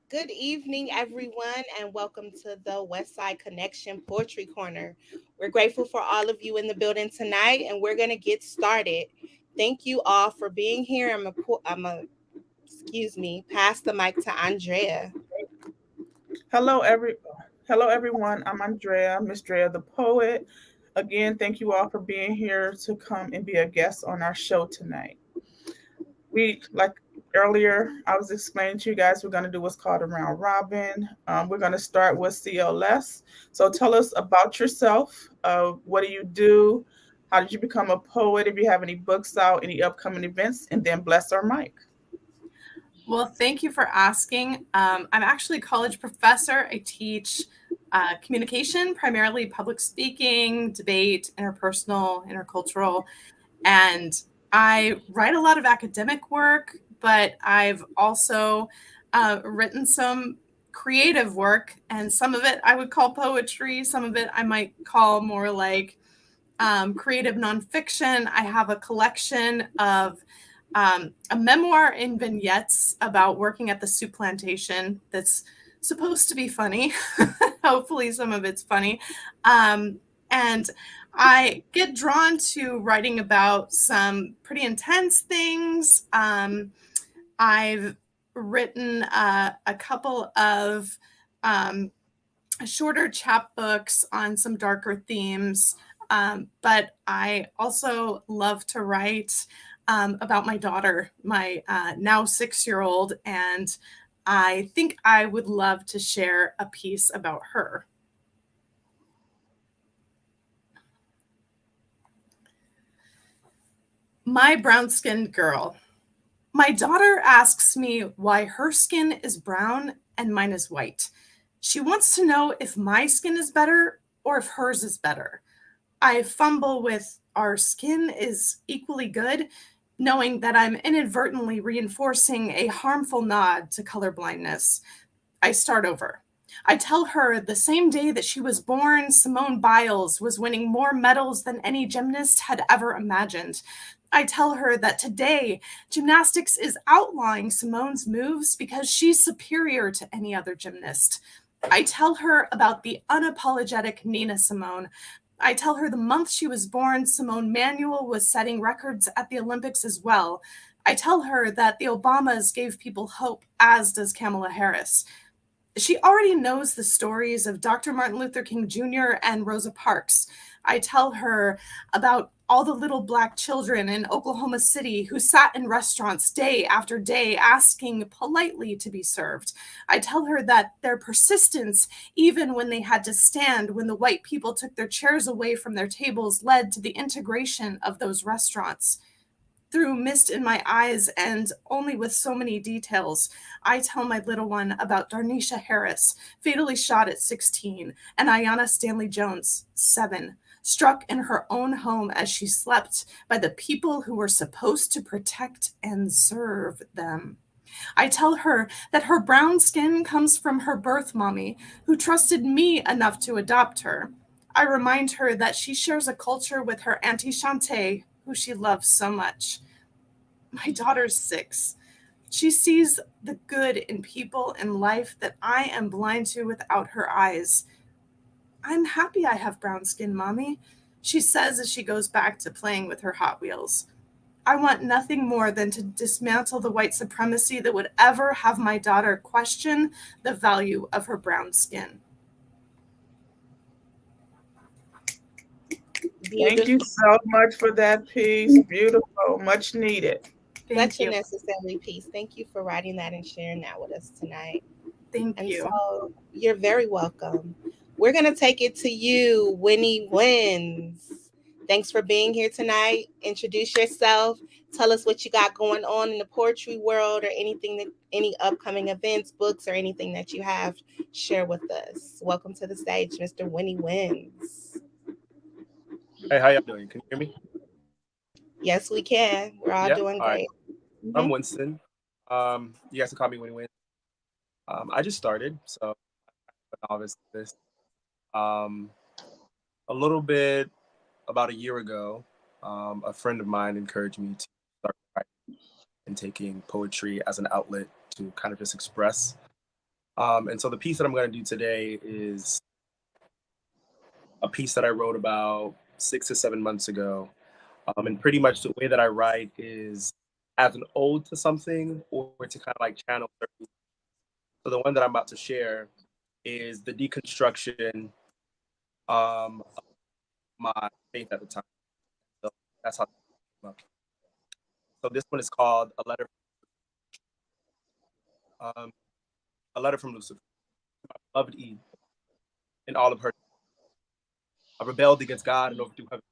Good evening, everyone, and welcome to the Westside Connection Poetry Corner. We're grateful for all of you in the building tonight, and we're going to get started. Thank you all for being here. Pass the mic to Andrea. Hello, hello everyone. I'm Andrea, Miss Drea the poet. Again, thank you all for being here to come and be a guest on our show tonight. We like earlier, I was explaining to you guys we're going to do what's called a round robin. We're going to start with CLS. So tell us about yourself. What do you do? How did you become a poet? If you have any books out, any upcoming events, and then bless our mic. Well, thank you for asking. I'm actually a college professor. I teach communication, primarily public speaking, debate, interpersonal, intercultural, and I write a lot of academic work, but I've also written some creative work, and some of it I would call poetry, some of it I might call more like creative nonfiction. I have a collection of a memoir in vignettes about working at the soup plantation that's supposed to be funny. Hopefully, some of it's funny. And I get drawn to writing about some pretty intense things. I've written a couple of shorter chapbooks on some darker themes. But I also love to write about my daughter, my now 6-year-old, and I think I would love to share a piece about her. My brown skinned girl. My daughter asks me why her skin is brown and mine is white. She wants to know if my skin is better or if hers is better. I fumble with our skin is equally good, knowing that I'm inadvertently reinforcing a harmful nod to colorblindness. I start over. I tell her the same day that she was born, Simone Biles was winning more medals than any gymnast had ever imagined. I tell her that today gymnastics is outlawing Simone's moves because she's superior to any other gymnast. I tell her about the unapologetic Nina Simone. I tell her the month she was born, Simone Manuel was setting records at the Olympics as well. I tell her that the Obamas gave people hope, as does Kamala Harris. She already knows the stories of Dr. Martin Luther King Jr. and Rosa Parks. I tell her about all the little Black children in Oklahoma City who sat in restaurants day after day asking politely to be served. I tell her that their persistence, even when they had to stand when the white people took their chairs away from their tables, led to the integration of those restaurants. Through mist in my eyes and only with so many details, I tell my little one about Darnisha Harris, fatally shot at 16, and Ayanna Stanley Jones, 7, struck in her own home as she slept by the people who were supposed to protect and serve them. I tell her that her brown skin comes from her birth mommy, who trusted me enough to adopt her. I remind her that she shares a culture with her Auntie Shantae, who she loves so much. My daughter's 6. She sees the good in people and life that I am blind to without her eyes. I'm happy I have brown skin, Mommy, she says as she goes back to playing with her Hot Wheels. I want nothing more than to dismantle the white supremacy that would ever have my daughter question the value of her brown skin. Thank you Beautiful. so much for that piece. Beautiful, much needed. Thank Such a you. necessary piece. Thank you for writing that and sharing that with us tonight. Thank And you. so you're very welcome. We're going to take it to you, Winnie Wins. Thanks for being here tonight. Introduce yourself. Tell us what you got going on in the poetry world or any upcoming events, books, or anything that you have. Share with us. Welcome to the stage, Mr. Winnie Wins. Hey, how y'all doing? Can you hear me? Yes, we can. We're all Yeah. doing All right. great. I'm Mhm. Winston. You guys can call me Winnie Win. I just started, so obviously this. Um, a little bit about a year ago, a friend of mine encouraged me to start writing and taking poetry as an outlet to kind of just express. And so the piece that I'm going to do today is a piece that I wrote about 6 to 7 months ago. And pretty much the way that I write is as an ode to something or to kind of like channel. So the one that I'm about to share is the deconstruction of my faith at the time. So that's how it came up. So this one is called um, a letter from Lucifer, my beloved Eve, and all of her. I rebelled against God and overthrew heaven.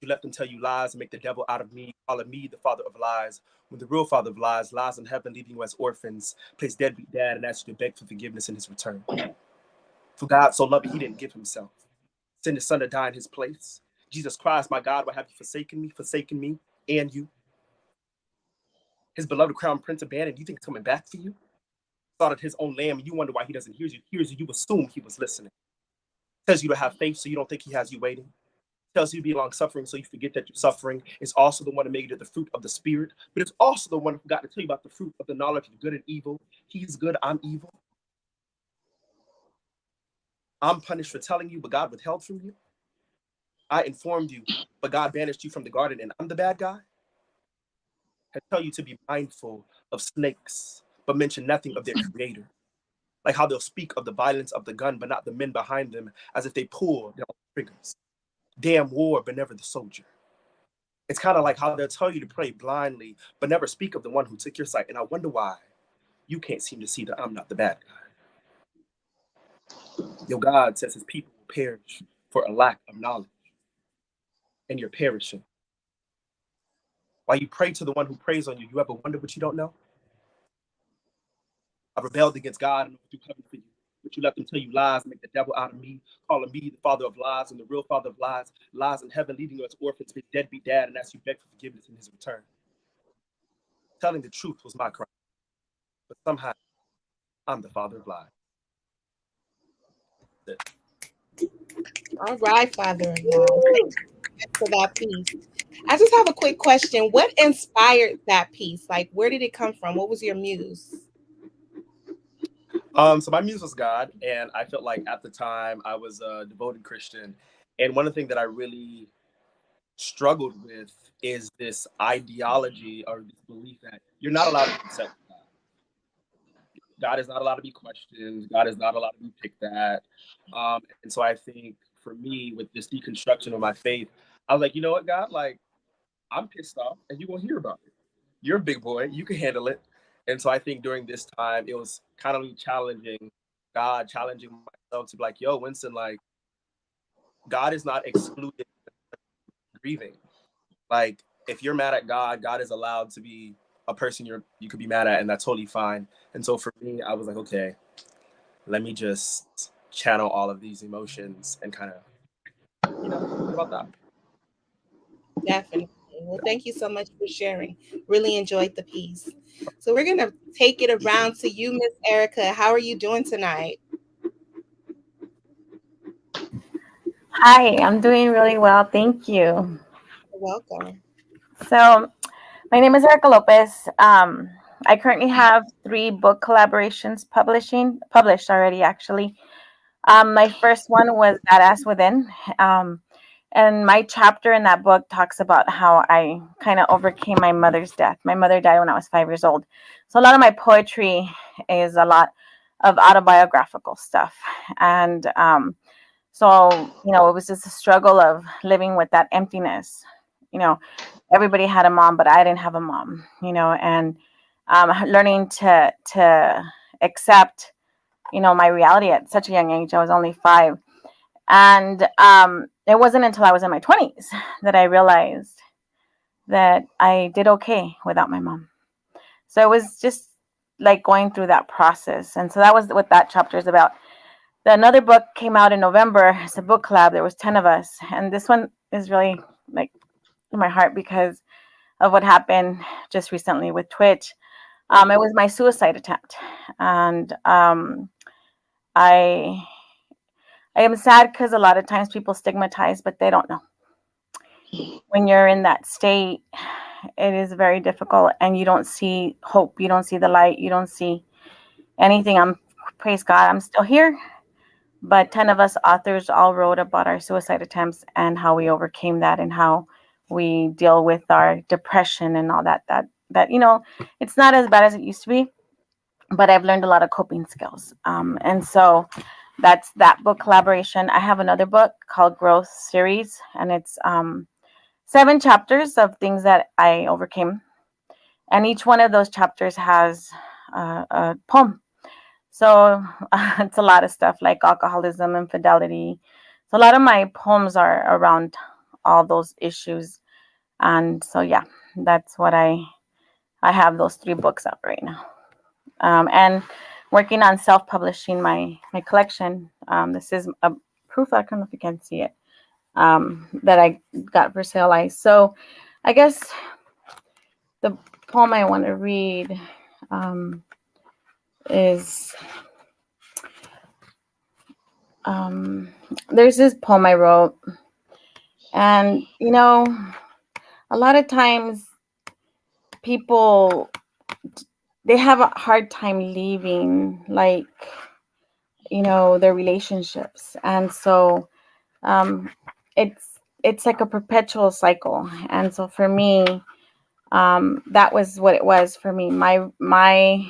You let them tell you lies and make the devil out of me, calling me the father of lies, when the real father of lies lies in heaven, leaving you as orphans, plays deadbeat dad, and asks you to beg for forgiveness in his return. For God so loved, he didn't give himself. Send his son to die in his place. Jesus Christ, my God, why have you forsaken me, and you? His beloved crown prince abandoned. You think he's coming back for you? Slaughtered his own lamb, and you wonder why he doesn't hear you. Hears you, you assume he was listening. Tells you to have faith, so you don't think he has you waiting. Tells you to be long suffering, so you forget that you're suffering. It's also the one to make you the fruit of the spirit, but it's also the one who forgot to tell you about the fruit of the knowledge of good and evil. He's good, I'm evil. I'm punished for telling you, but God withheld from you. I informed you, but God banished you from the garden, and I'm the bad guy. I tell you to be mindful of snakes, but mention nothing of their creator. Like how they'll speak of the violence of the gun, but not the men behind them, as if they pull their own triggers. Damn war, but never the soldier. It's kind of like how they'll tell you to pray blindly, but never speak of the one who took your sight. And I wonder why you can't seem to see that I'm not the bad guy. Your God says his people will perish for a lack of knowledge, and you're perishing. While you pray to the one who prays on you, you ever wonder what you don't know? I rebelled against God and overthrew heaven for you. But you let them tell you lies and make the devil out of me, calling me the father of lies and the real father of lies, lies in heaven, leaving you as orphans, with deadbeat dad, and ask you beg for forgiveness in his return. Telling the truth was my crime, but somehow I'm the father of lies. All right, Father of God. Thank you for that piece. I just have a quick question. What inspired that piece? Like, where did it come from? What was your muse? So my muse was God, and I felt like at the time I was a devoted Christian, and one of the things that I really struggled with is this ideology or this belief that you're not allowed to accept God. God is not allowed to be questioned. God is not allowed to be picked at. And so I think for me, with this deconstruction of my faith, I was like, you know what, God, like I'm pissed off, and you won't hear about it. You're a big boy, you can handle it. And so I think during this time, it was kind of challenging God, challenging myself to be like, yo, Winston, like God is not excluded from grieving. Like if you're mad at God, God is allowed to be a person you could be mad at, and that's totally fine. And so for me, I was like, okay, let me just channel all of these emotions and kind of, think about that. Definitely. Well, thank you so much for sharing. Really enjoyed the piece. So we're gonna take it around to you, Miss Erica. How are you doing tonight? Hi, I'm doing really well. Thank you. You're welcome. So, my name is Erica Lopez. I currently have 3 book collaborations published already, actually. My first one was That Ass Within. And my chapter in that book talks about how I kind of overcame my mother's death. My mother died when I was 5 years old. So, a lot of my poetry is a lot of autobiographical stuff. And so, it was just a struggle of living with that emptiness. You know, everybody had a mom, but I didn't have a mom, and learning to accept, my reality at such a young age. I was only 5. And it wasn't until I was in my 20s that I realized that I did okay without my mom. So it was just like going through that process. And so that was what that chapter is about. Another book came out in November. It's a book collab. There was 10 of us. And this one is really like in my heart because of what happened just recently with Twitch. It was my suicide attempt. And I am sad because a lot of times people stigmatize, but they don't know. When you're in that state, it is very difficult and you don't see hope. You don't see the light. You don't see anything. Praise God, I'm still here. But 10 of us authors all wrote about our suicide attempts and how we overcame that and how we deal with our depression and all that. It's not as bad as it used to be, but I've learned a lot of coping skills. And so that's that book collaboration. I have another book called Growth Series, and it's 7 chapters of things that I overcame. And each one of those chapters has a poem. So it's a lot of stuff like alcoholism, infidelity. So a lot of my poems are around all those issues. And so, yeah, that's what I have those 3 books up right now. And working on self-publishing my collection. This is a proof, I don't know if you can see it, that I got for sale. So I guess the poem I want to read is, there's this poem I wrote, and a lot of times people, they have a hard time leaving, like, their relationships. And so it's like a perpetual cycle. And so for me, that was what it was for me. My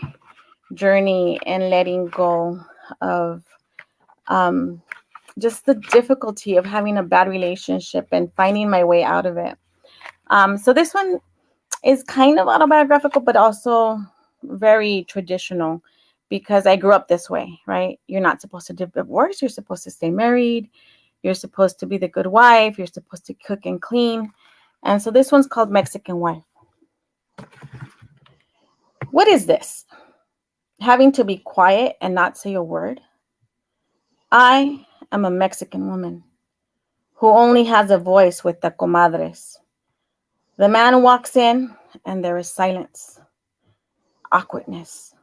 journey in letting go of just the difficulty of having a bad relationship and finding my way out of it. So this one is kind of autobiographical, but also very traditional, because I grew up this way, right? You're not supposed to divorce. You're supposed to stay married. You're supposed to be the good wife. You're supposed to cook and clean. And so this one's called Mexican Wife. What is this? Having to be quiet and not say a word? I am a Mexican woman who only has a voice with the comadres. The man walks in and there is silence, awkwardness,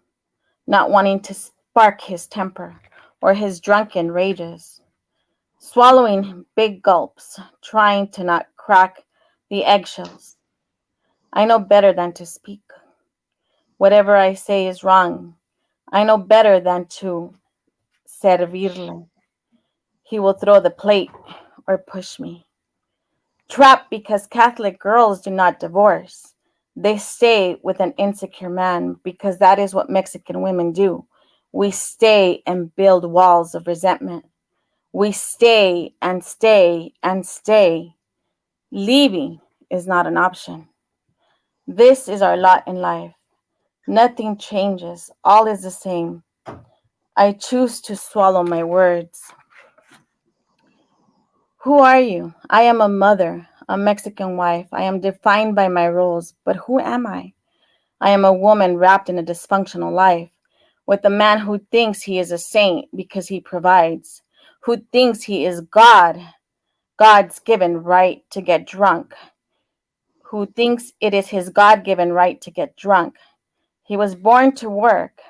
not wanting to spark his temper or his drunken rages, swallowing big gulps, trying to not crack the eggshells. I know better than to speak. Whatever I say is wrong. I know better than to servirle. He will throw the plate or push me. Trapped because Catholic girls do not divorce. They stay with an insecure man because that is what Mexican women do. We stay and build walls of resentment. We stay and stay and stay. Leaving is not an option. This is our lot in life. Nothing changes. All is the same. I choose to swallow my words. Who are you? I am a mother, a Mexican wife. I am defined by my roles, but who am I? I am a woman wrapped in a dysfunctional life, with a man who thinks he is a saint because he provides, who thinks he is God, God's given right to get drunk, who thinks it is his God given right to get drunk. He was born to work,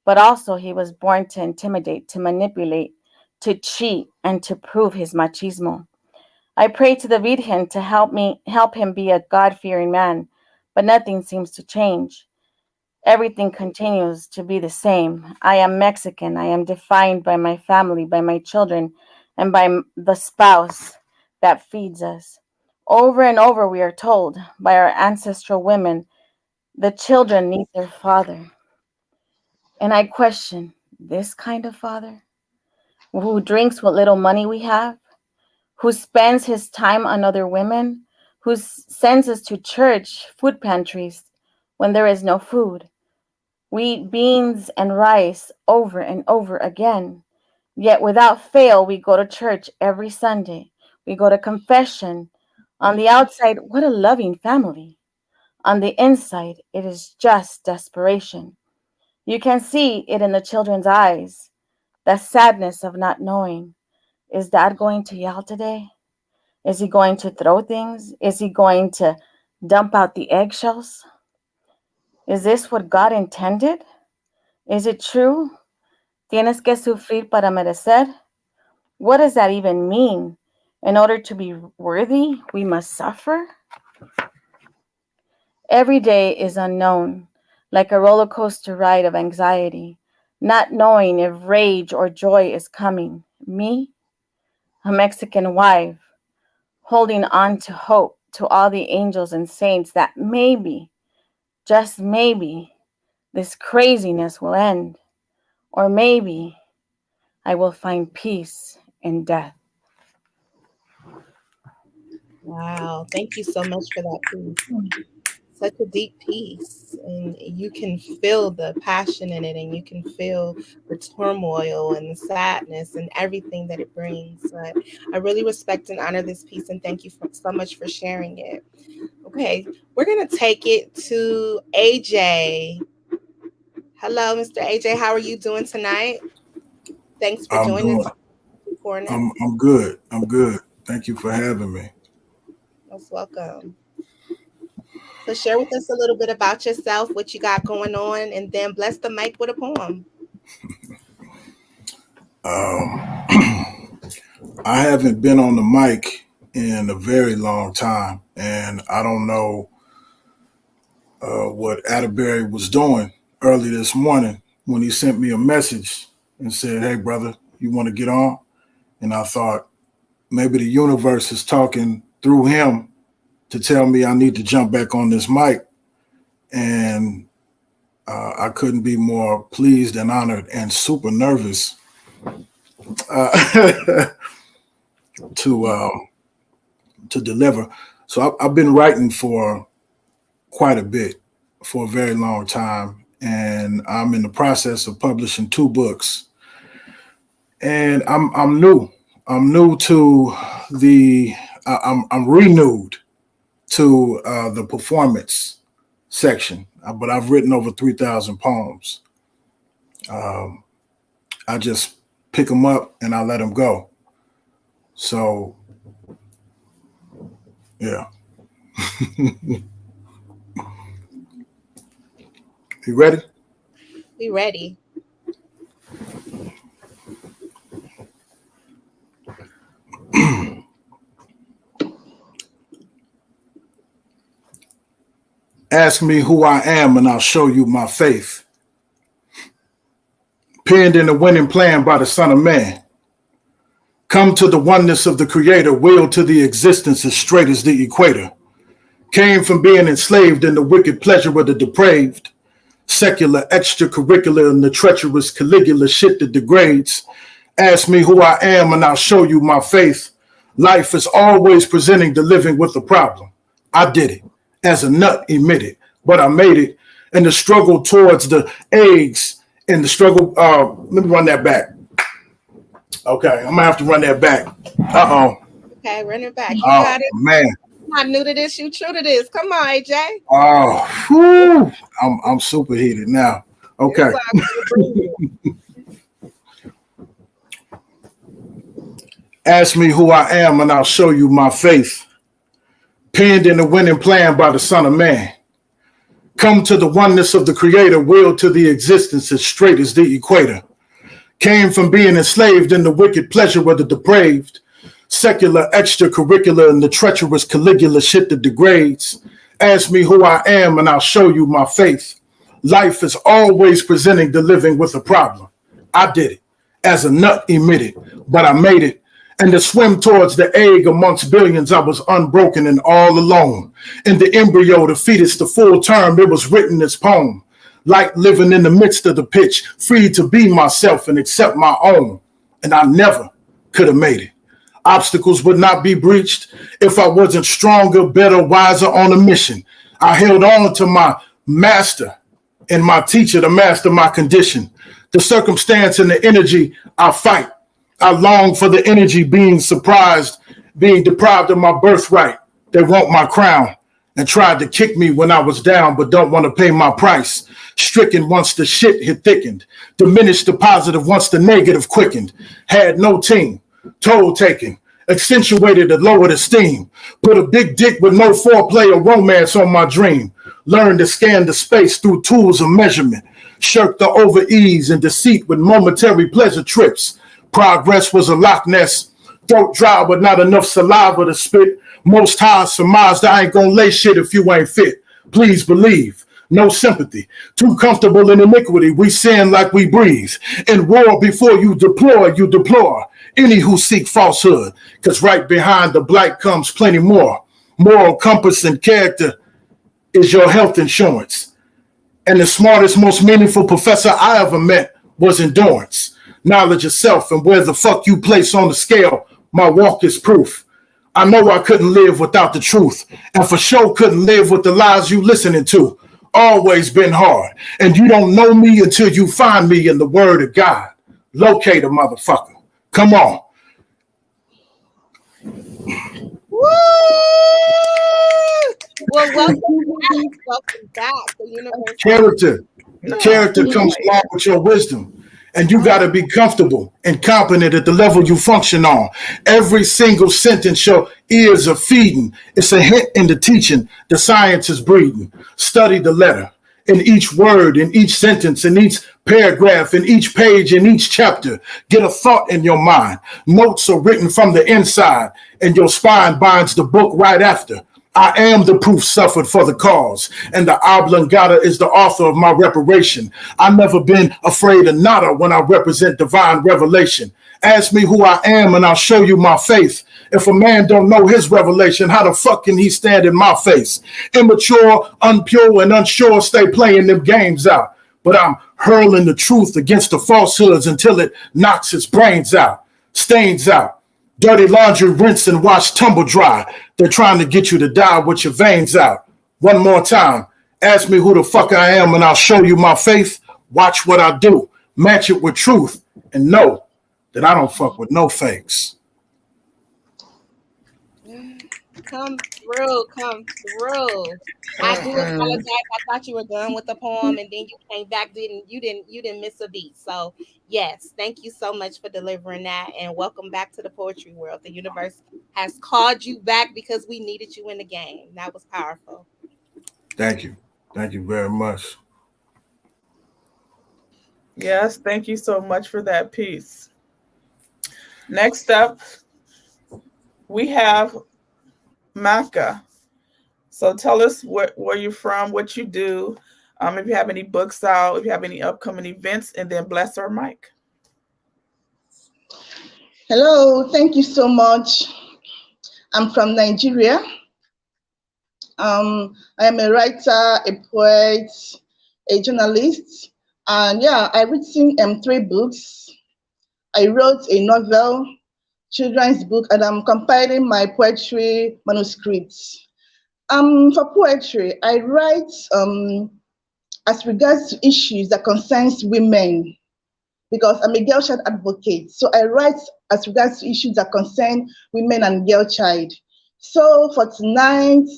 but also he was born to intimidate, to manipulate, to cheat, and to prove his machismo. I pray to the Virgen to help him be a God-fearing man, but nothing seems to change. Everything continues to be the same. I am Mexican. I am defined by my family, by my children, and by the spouse that feeds us. Over and over, we are told by our ancestral women, the children need their father. And I question, this kind of father who drinks what little money we have, who spends his time on other women, who sends us to church food pantries when there is no food. We eat beans and rice over and over again. Yet without fail, we go to church every Sunday. We go to confession. On the outside, what a loving family. On the inside, it is just desperation. You can see it in the children's eyes, the sadness of not knowing. Is dad going to yell today? Is he going to throw things? Is he going to dump out the eggshells? Is this what God intended? Is it true? Tienes que sufrir para merecer? What does that even mean? In order to be worthy, we must suffer? Every day is unknown, like a roller coaster ride of anxiety. not knowing if rage or joy is coming. Me, a Mexican wife, holding on to hope to all the angels and saints that maybe, just maybe, this craziness will end. Or maybe I will find peace in death. Wow. Thank you so much for that piece. Such a deep piece. And you can feel the passion in it, and you can feel the turmoil and the sadness and everything that it brings. But I really respect and honor this piece, and thank you so much for sharing it. Okay, we're going to take it to AJ. Hello, Mr. AJ. How are you doing tonight? Thanks for I'm joining doing. us. I'm good. I'm good. Thank you for having me. Most welcome. So share with us a little bit about yourself, what you got going on, and then bless the mic with a poem. I haven't been on the mic in a very long time, and I don't know what Atterbury was doing early this morning when he sent me a message and said, "Hey, brother, you want to get on?" And I thought maybe the universe is talking through him to tell me I need to jump back on this mic. And I couldn't be more pleased and honored and super nervous to deliver. So I've been writing for quite a bit, for a very long time, and I'm in the process of publishing 2 books. And I'm new. I'm new to the. I'm renewed to the performance section, but I've written over 3,000 poems. I just pick them up and I let them go. So, yeah. You ready? We ready. Ask me who I am and I'll show you my faith. Penned in the winning plan by the Son of Man. Come to the oneness of the Creator, willed to the existence as straight as the equator. Came from being enslaved in the wicked pleasure of the depraved. Secular, extracurricular, and the treacherous Caligula shit that degrades. Ask me who I am and I'll show you my faith. Life is always presenting the living with a problem. I did it. As a nut emitted, but I made it. And the struggle towards the eggs and the struggle, let me run that back. Okay, I'm gonna have to run that back. Okay, run it back. You got it. Man. I'm not new to this, you true to this. Come on, AJ. Oh, whew. I'm super heated now. Okay. Ask me who I am and I'll show you my faith. Penned in the winning plan by the Son of Man. Come to the oneness of the Creator, willed to the existence as straight as the equator. Came from being enslaved in the wicked pleasure of the depraved. Secular, extracurricular, and the treacherous Caligula shit that degrades. Ask me who I am and I'll show you my faith. Life is always presenting the living with a problem. I did it. As a nut emitted, but I made it. And to swim towards the egg amongst billions, I was unbroken and all alone. In the embryo, the fetus, the full term, it was written as poem. Like living in the midst of the pitch, free to be myself and accept my own. And I never could have made it. Obstacles would not be breached if I wasn't stronger, better, wiser on a mission. I held on to my master and my teacher to master my condition. The circumstance and the energy I fight. I long for the energy being surprised, being deprived of my birthright. They want my crown and tried to kick me when I was down, but don't want to pay my price. Stricken once the shit had thickened. Diminished the positive once the negative quickened. Had no team. Toll taken. Accentuated a lowered esteem. Put a big dick with no foreplay or romance on my dream. Learned to scan the space through tools of measurement. Shirked the over ease and deceit with momentary pleasure trips. Progress was a Loch Ness. Throat dry but not enough saliva to spit. Most high surmised I ain't gonna lay shit if you ain't fit. Please believe. no sympathy. Too comfortable in iniquity, we sin like we breathe. In war, before you deplore any who seek falsehood, because right behind the blight comes plenty more. Moral compass and character is your health insurance. And the smartest, most meaningful professor I ever met was endurance. Knowledge of self and where the fuck you place on the scale, my walk is proof. I know I couldn't live without the truth, and for sure couldn't live with the lies you listening to. Always been hard, and you don't know me until you find me in the word of God. Locate a motherfucker. Come on. Woo! Well, welcome back. Welcome back. The universe. Character comes along with your wisdom. And you got to be comfortable and competent at the level you function on. Every single sentence your ears are feeding. It's a hint in the teaching the science is breeding. Study the letter. In each word, in each sentence, in each paragraph, in each page, in each chapter, get a thought in your mind. Notes are written from the inside, and your spine binds the book right after. I am the proof suffered for the cause, and the oblongata is the author of my reparation. I've never been afraid of nada when I represent divine revelation. Ask me who I am, and I'll show you my faith. If a man don't know his revelation, how the fuck can he stand in my face? Immature, unpure, and unsure stay playing them games out. But I'm hurling the truth against the falsehoods until it knocks its brains out, stains out. Dirty laundry, rinse and wash, tumble dry. They're trying to get you to die with your veins out. One more time. Ask me who the fuck I am and I'll show you my faith. Watch what I do. Match it with truth and know that I don't fuck with no fakes. Come through, come through. I do apologize. I thought you were done with the poem, and then you came back. You didn't miss a beat. So yes, thank you so much for delivering that, and welcome back to the poetry world. The universe has called you back because we needed you in the game. That was powerful. Thank you very much. Yes, thank you so much for that piece. Next up, we have Maka. So tell us where you're from, what you do, if you have any books out, if you have any upcoming events, and then bless our mic. Hello, thank you so much. I'm from Nigeria. I am a writer, a poet, a journalist, and yeah, I've written 3 books. I wrote a novel, children's book, and I'm compiling my poetry manuscripts. For poetry, I write as regards to issues that concerns women, because I'm a girl child advocate. So I write as regards to issues that concern women and girl child. So for tonight,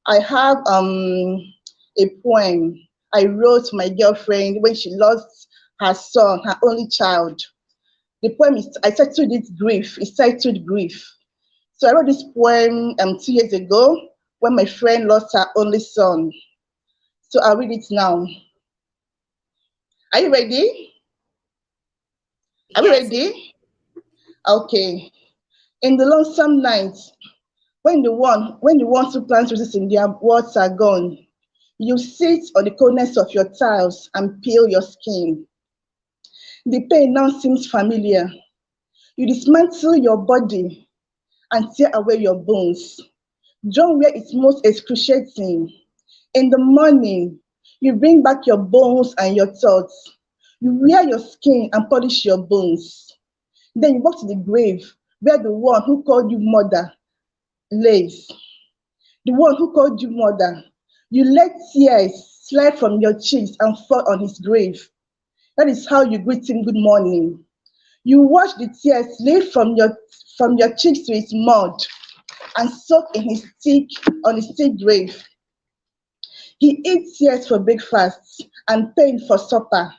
I have a poem I wrote my girlfriend when she lost her son, her only child. The poem is, I titled it Grief. It's titled Grief. So I wrote this poem 2 years ago when my friend lost her only son. So I'll read it now. Are you ready? Are we ready? Okay. In the lonesome night, when the ones who plant roses in their words are gone, you sit on the coldness of your tiles and peel your skin. The pain now seems familiar. You dismantle your body and tear away your bones. Drawn where it's most excruciating. In the morning, you bring back your bones and your thoughts. You wear your skin and polish your bones. Then you walk to the grave where the one who called you mother lays. The one who called you mother. You let tears slide from your cheeks and fall on his grave. That is how you greet him good morning. You wash the tears slid from your cheeks to his mud and soak in his on his thick grave. He eats tears for breakfast and pain for supper.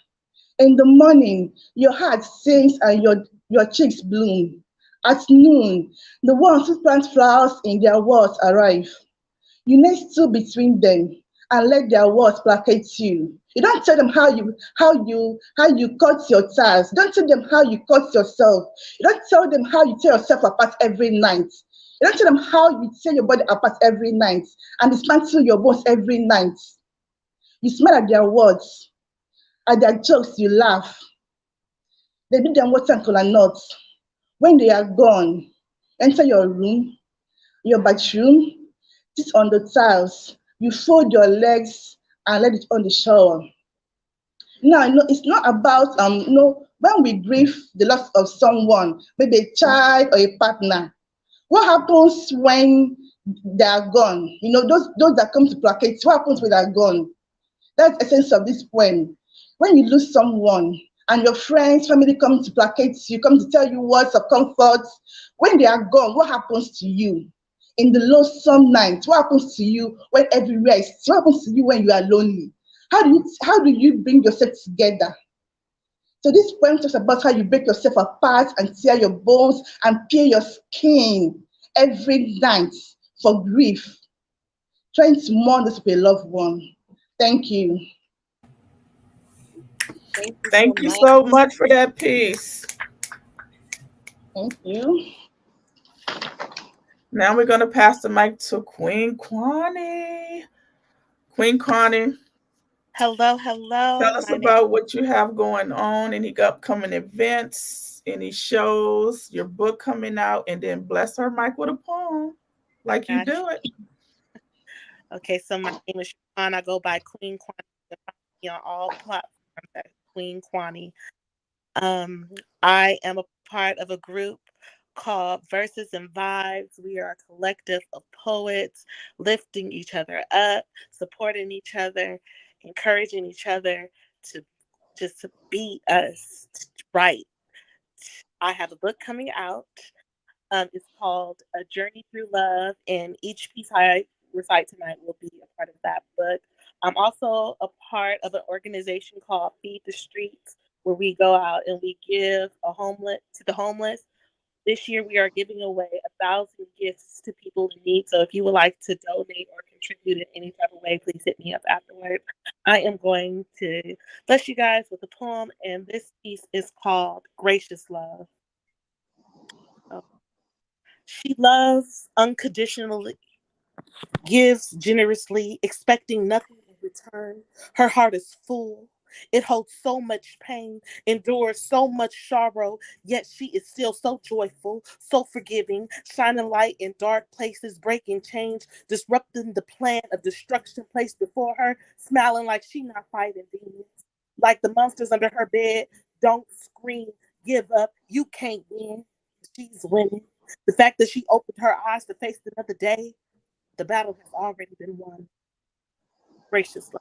In the morning, your heart sings and your cheeks bloom. At noon, the ones who plant flowers in their walls arrive. You nestle between them and let their words placate you. You don't tell them how you cut your ties. You don't tell them how you cut yourself. You don't tell them how you tear yourself apart every night. You don't tell them how you tear your body apart every night and dismantle your bones every night. You smile at their words, at their jokes, you laugh. They do them water and cola nuts. When they are gone, enter your room, your bathroom, sit on the tiles. You fold your legs and let it on the shower. Now, it's not about when we grieve the loss of someone, maybe a child or a partner. What happens when they are gone? Those that come to placate. What happens when they are gone? That's the essence of this poem. When you lose someone and your friends, family come to placate you, come to tell you words of comfort, when they are gone, what happens to you? In the lonesome night, what happens to you when everywhere is? What happens to you when you are lonely? How do you bring yourself together? So this poem talks about how you break yourself apart and tear your bones and peel your skin every night for grief, trying to mourn this with a loved one. Thank you. Thank you much. so much for that piece. Thank you. Now we're going to pass the mic to Queen Kwani. Queen Kwani, Hello. tell us about what you have going on, any upcoming events, any shows, your book coming out, and then bless her mic with a poem like you do it. Okay, so my name is Shawn. I go by Queen Kwani. You can find me on all platforms at Queen Kwani. I am a part of a group called Verses and Vibes. We are a collective of poets lifting each other up, supporting each other, encouraging each other to just to be us, to write. I have a book coming out. It's called A Journey Through Love, and each piece I recite tonight will be a part of that book. I'm also a part of an organization called Feed the Streets, where we go out and we give to the homeless. This year, we are giving away 1,000 gifts to people in need. So if you would like to donate or contribute in any type of way, please hit me up afterwards. I am going to bless you guys with a poem, and this piece is called Gracious Love. She loves unconditionally, gives generously, expecting nothing in return. Her heart is full. It holds so much pain, endures so much sorrow, yet she is still so joyful, so forgiving, shining light in dark places, breaking change, disrupting the plan of destruction placed before her, smiling like she not fighting demons. Like the monsters under her bed, don't scream, give up, you can't win. She's winning. The fact that she opened her eyes to face another day, the battle has already been won. Gracious love.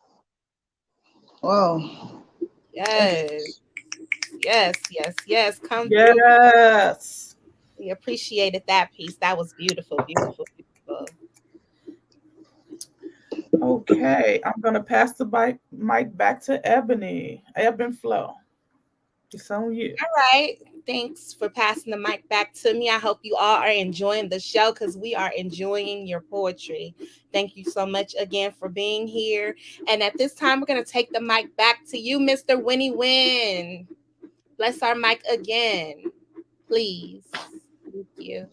Wow. Yes. Yes. Come through. Yes. We appreciated that piece. That was beautiful. Okay, I'm going to pass the mic back to Ebony. Ebony Flow. It's on you. All right. Thanks for passing the mic back to me. I hope you all are enjoying the show because we are enjoying your poetry. Thank you so much again for being here. And at this time, we're going to take the mic back to you, Mr. Winnie Win. Bless our mic again, please. Thank you.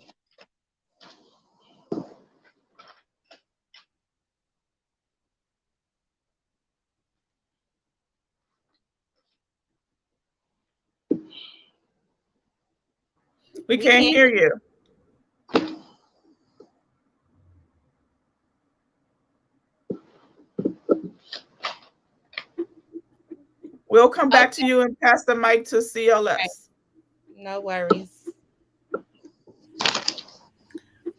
We can't hear you. We'll come back to you and pass the mic to CLS. No worries.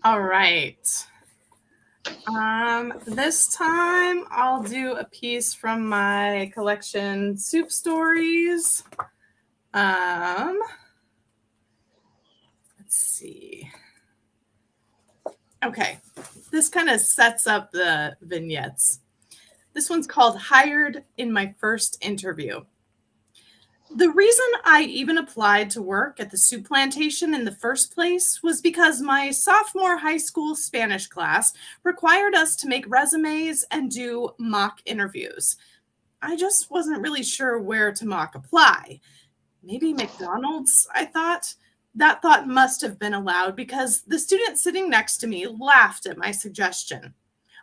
All right. This time I'll do a piece from my collection Soup Stories. Let's see. Okay, this kind of sets up the vignettes. This one's called Hired in My First Interview. The reason I even applied to work at the soup plantation in the first place was because my sophomore high school Spanish class required us to make resumes and do mock interviews. I just wasn't really sure where to mock apply. Maybe McDonald's, I thought. That thought must have been allowed because the student sitting next to me laughed at my suggestion.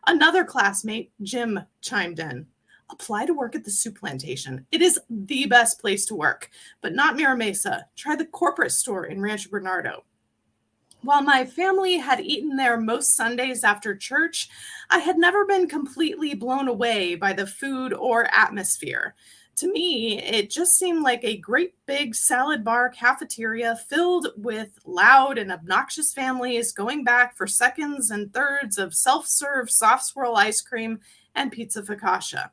Another classmate, Jim, chimed in. apply to work at the soup plantation. It is the best place to work, but not Mira Mesa. Try the corporate store in Rancho Bernardo. While my family had eaten there most Sundays after church, I had never been completely blown away by the food or atmosphere. To me, it just seemed like a great big salad bar cafeteria filled with loud and obnoxious families going back for seconds and thirds of self-serve soft swirl ice cream and pizza focaccia.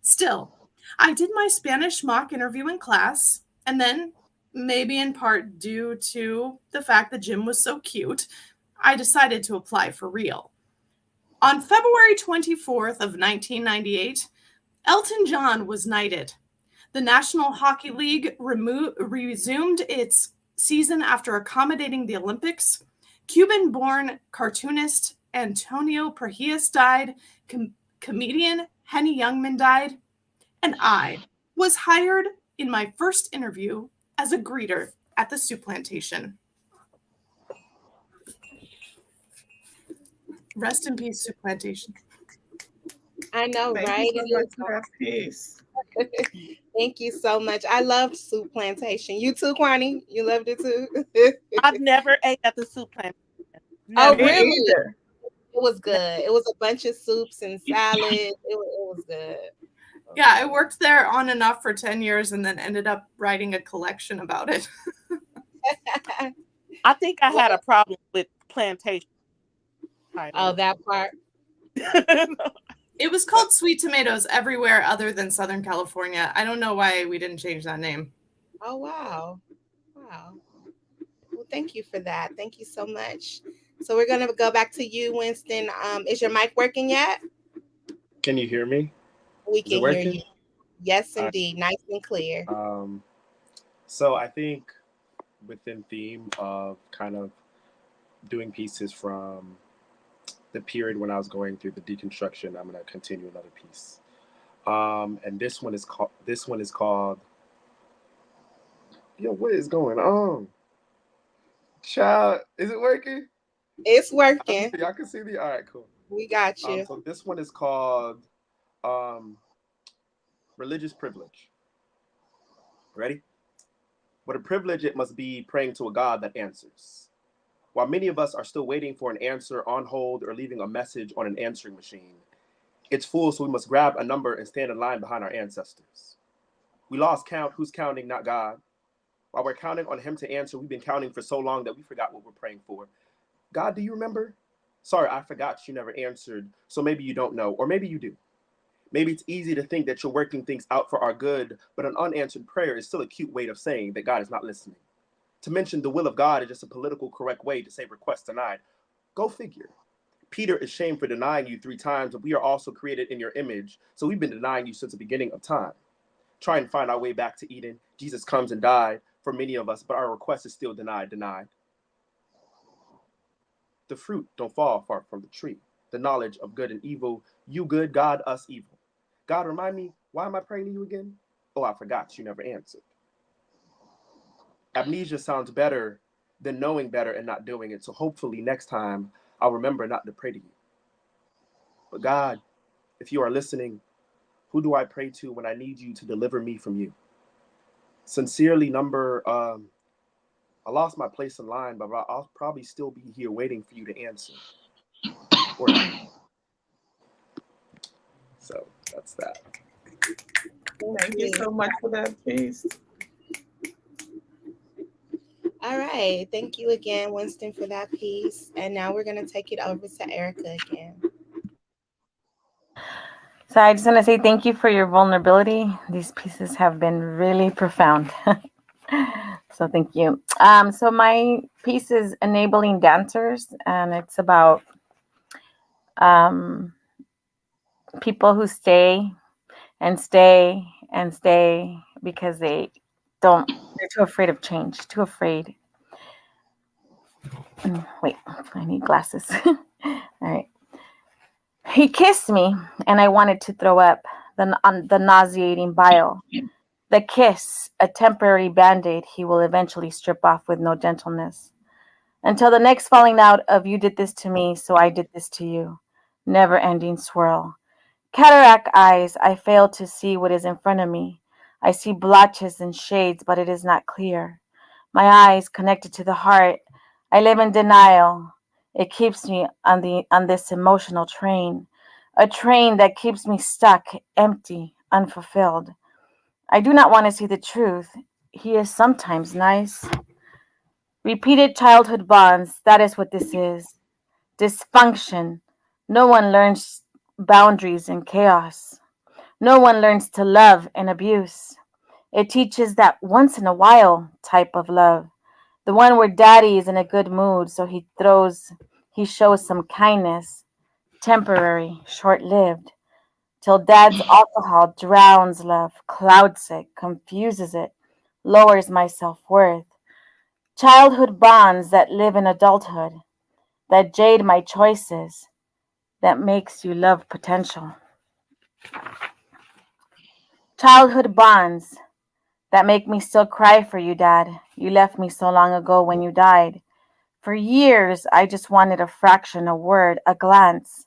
Still, I did my Spanish mock interview in class, and then, maybe in part due to the fact that Jim was so cute, I decided to apply for real. On February 24th of 1998, Elton John was knighted. The National Hockey League resumed its season after accommodating the Olympics. Cuban-born cartoonist Antonio Prahias died. Comedian Henny Youngman died. And I was hired in my first interview as a greeter at the soup plantation. Rest in peace, soup plantation. I know, Thank right? you so much for that piece. Thank you so much. I loved soup plantation. You too, Kwani? You loved it too? I've never ate at the soup plantation. Oh, Never. Me really? either. It was good. It was a bunch of soups and salad. It was good. Yeah, I worked there on and off for 10 years and then ended up writing a collection about it. I think I had a problem with plantation. Oh, that part. It was called Sweet Tomatoes everywhere other than Southern California. I don't know why we didn't change that name. Oh, wow. Wow. Well, thank you for that. Thank you so much. So we're going to go back to you, Winston. Is your mic working yet? Can you hear me? We Is it can hear working? you. Yes, All right. indeed. Nice and clear. So I think within theme of kind of doing pieces from the period when I was going through the deconstruction, I'm going to continue another piece. And this one is called, yo, what is going on? Child, is it working? It's working. Y'all can see the, all right, cool. We got you. So this one is called Religious Privilege. Ready? What a privilege it must be praying to a God that answers. While many of us are still waiting for an answer on hold or leaving a message on an answering machine, it's full, so we must grab a number and stand in line behind our ancestors. We lost count who's counting, not God. While we're counting on him to answer, we've been counting for so long that we forgot what we're praying for. God, do you remember? Sorry, I forgot you never answered, so maybe you don't know, or maybe you do. Maybe it's easy to think that you're working things out for our good, but an unanswered prayer is still a cute way of saying that God is not listening. To mention the will of God is just a political correct way to say request denied. Go figure. Peter is shamed for denying you 3 times, but we are also created in your image, so we've been denying you since the beginning of time. Try and find our way back to Eden. Jesus comes and died for many of us, but our request is still denied. The fruit don't fall far from the tree. The knowledge of good and evil, you good, God, us evil. God, remind me, why am I praying to you again? Oh, I forgot, you never answered. Amnesia sounds better than knowing better and not doing it, so hopefully next time I'll remember not to pray to you. But God, if you are listening, who do I pray to when I need you to deliver me from you? Sincerely, I lost my place in line, but I'll probably still be here waiting for you to answer. Or not. So that's that. Thank you so much for that piece. All right. Thank you again, Winston, for that piece. And now we're going to take it over to Erica again. So I just want to say thank you for your vulnerability. These pieces have been really profound. So thank you. So my piece is Enabling Dancers, and it's about people who stay and stay and stay because they're too afraid of change, too afraid. Wait, I need glasses. All right. He kissed me, and I wanted to throw up the nauseating bile. The kiss, a temporary band-aid he will eventually strip off with no gentleness. Until the next falling out of you did this to me, so I did this to you. Never-ending swirl. Cataract eyes, I fail to see what is in front of me. I see blotches and shades, but it is not clear. My eyes connected to the heart. I live in denial. It keeps me on this emotional train, a train that keeps me stuck, empty, unfulfilled. I do not want to see the truth. He is sometimes nice. Repeated childhood bonds, that is what this is. Dysfunction. No one learns boundaries in chaos. No one learns to love in abuse. It teaches that once in a while type of love. The one where daddy is in a good mood, so he shows some kindness, temporary, short lived, till dad's alcohol drowns love, clouds it, confuses it, lowers my self worth. Childhood bonds that live in adulthood, that jade my choices, that makes you love potential. Childhood bonds that make me still cry for you, Dad. You left me so long ago when you died. For years, I just wanted a fraction, a word, a glance.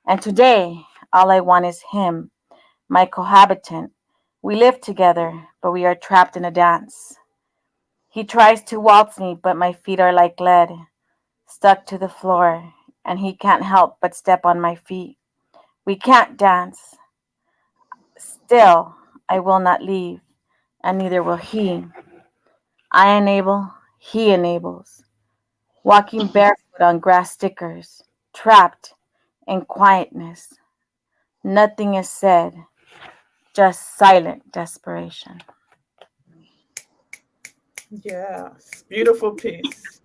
And today, all I want is him, my cohabitant. We live together, but we are trapped in a dance. He tries to waltz me, but my feet are like lead, stuck to the floor, and he can't help but step on my feet. We can't dance. Still, I will not leave, and neither will he. I enable, he enables. Walking barefoot on grass stickers, trapped in quietness. Nothing is said, just silent desperation. Yes, beautiful piece.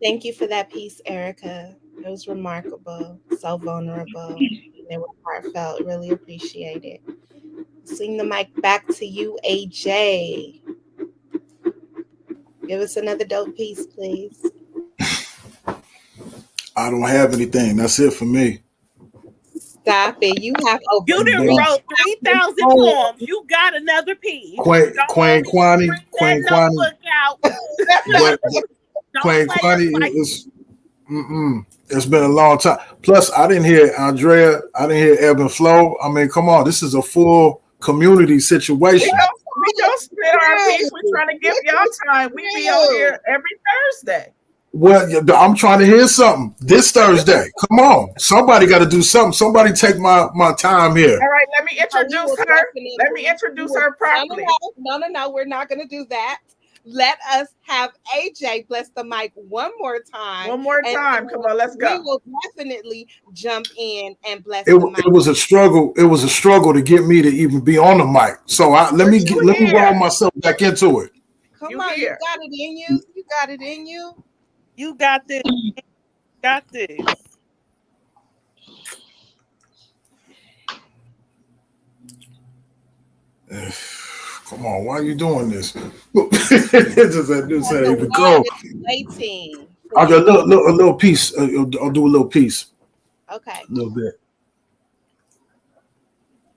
Thank you for that piece, Erica. It was remarkable, so vulnerable. It was heartfelt. Really appreciate it. Swing the mic back to you, AJ. Give us another dope piece, please. I don't have anything. That's it for me. Stop it. You have over You done Done. wrote 3,000 poems. poems. You got another piece. Queen Don't Queen overdo it. Kwani, Bring that Queen Kwani, notebook out. but Don't Queen play us Kwani like is it's been a long time. Plus, I didn't hear Andrea. I didn't hear Ebb and Flow. I mean, come on, this is a full community We situation. don't split our piece. We're trying to give y'all time. We be on here every Thursday. Well, I'm trying to hear something this Thursday. Come on, somebody got to do something. Somebody take my time here. All right, let me We introduce will her. definitely. Let me introduce her properly. No. We're not going to do that. Let us have AJ bless the mic one more time. One more And time. Come on, let's we go. will definitely jump in and bless It, the mic. it was a struggle. It was a struggle to get me to even be on the mic. So let me You let me roll here. myself back into it. Come You on, you here. got it in you. You got it in you. you got this. Got this. Come on, why are you doing this? It's just that dude said The even go. world is waiting for I got you. a little piece. I'll do a little piece, Okay. a little bit.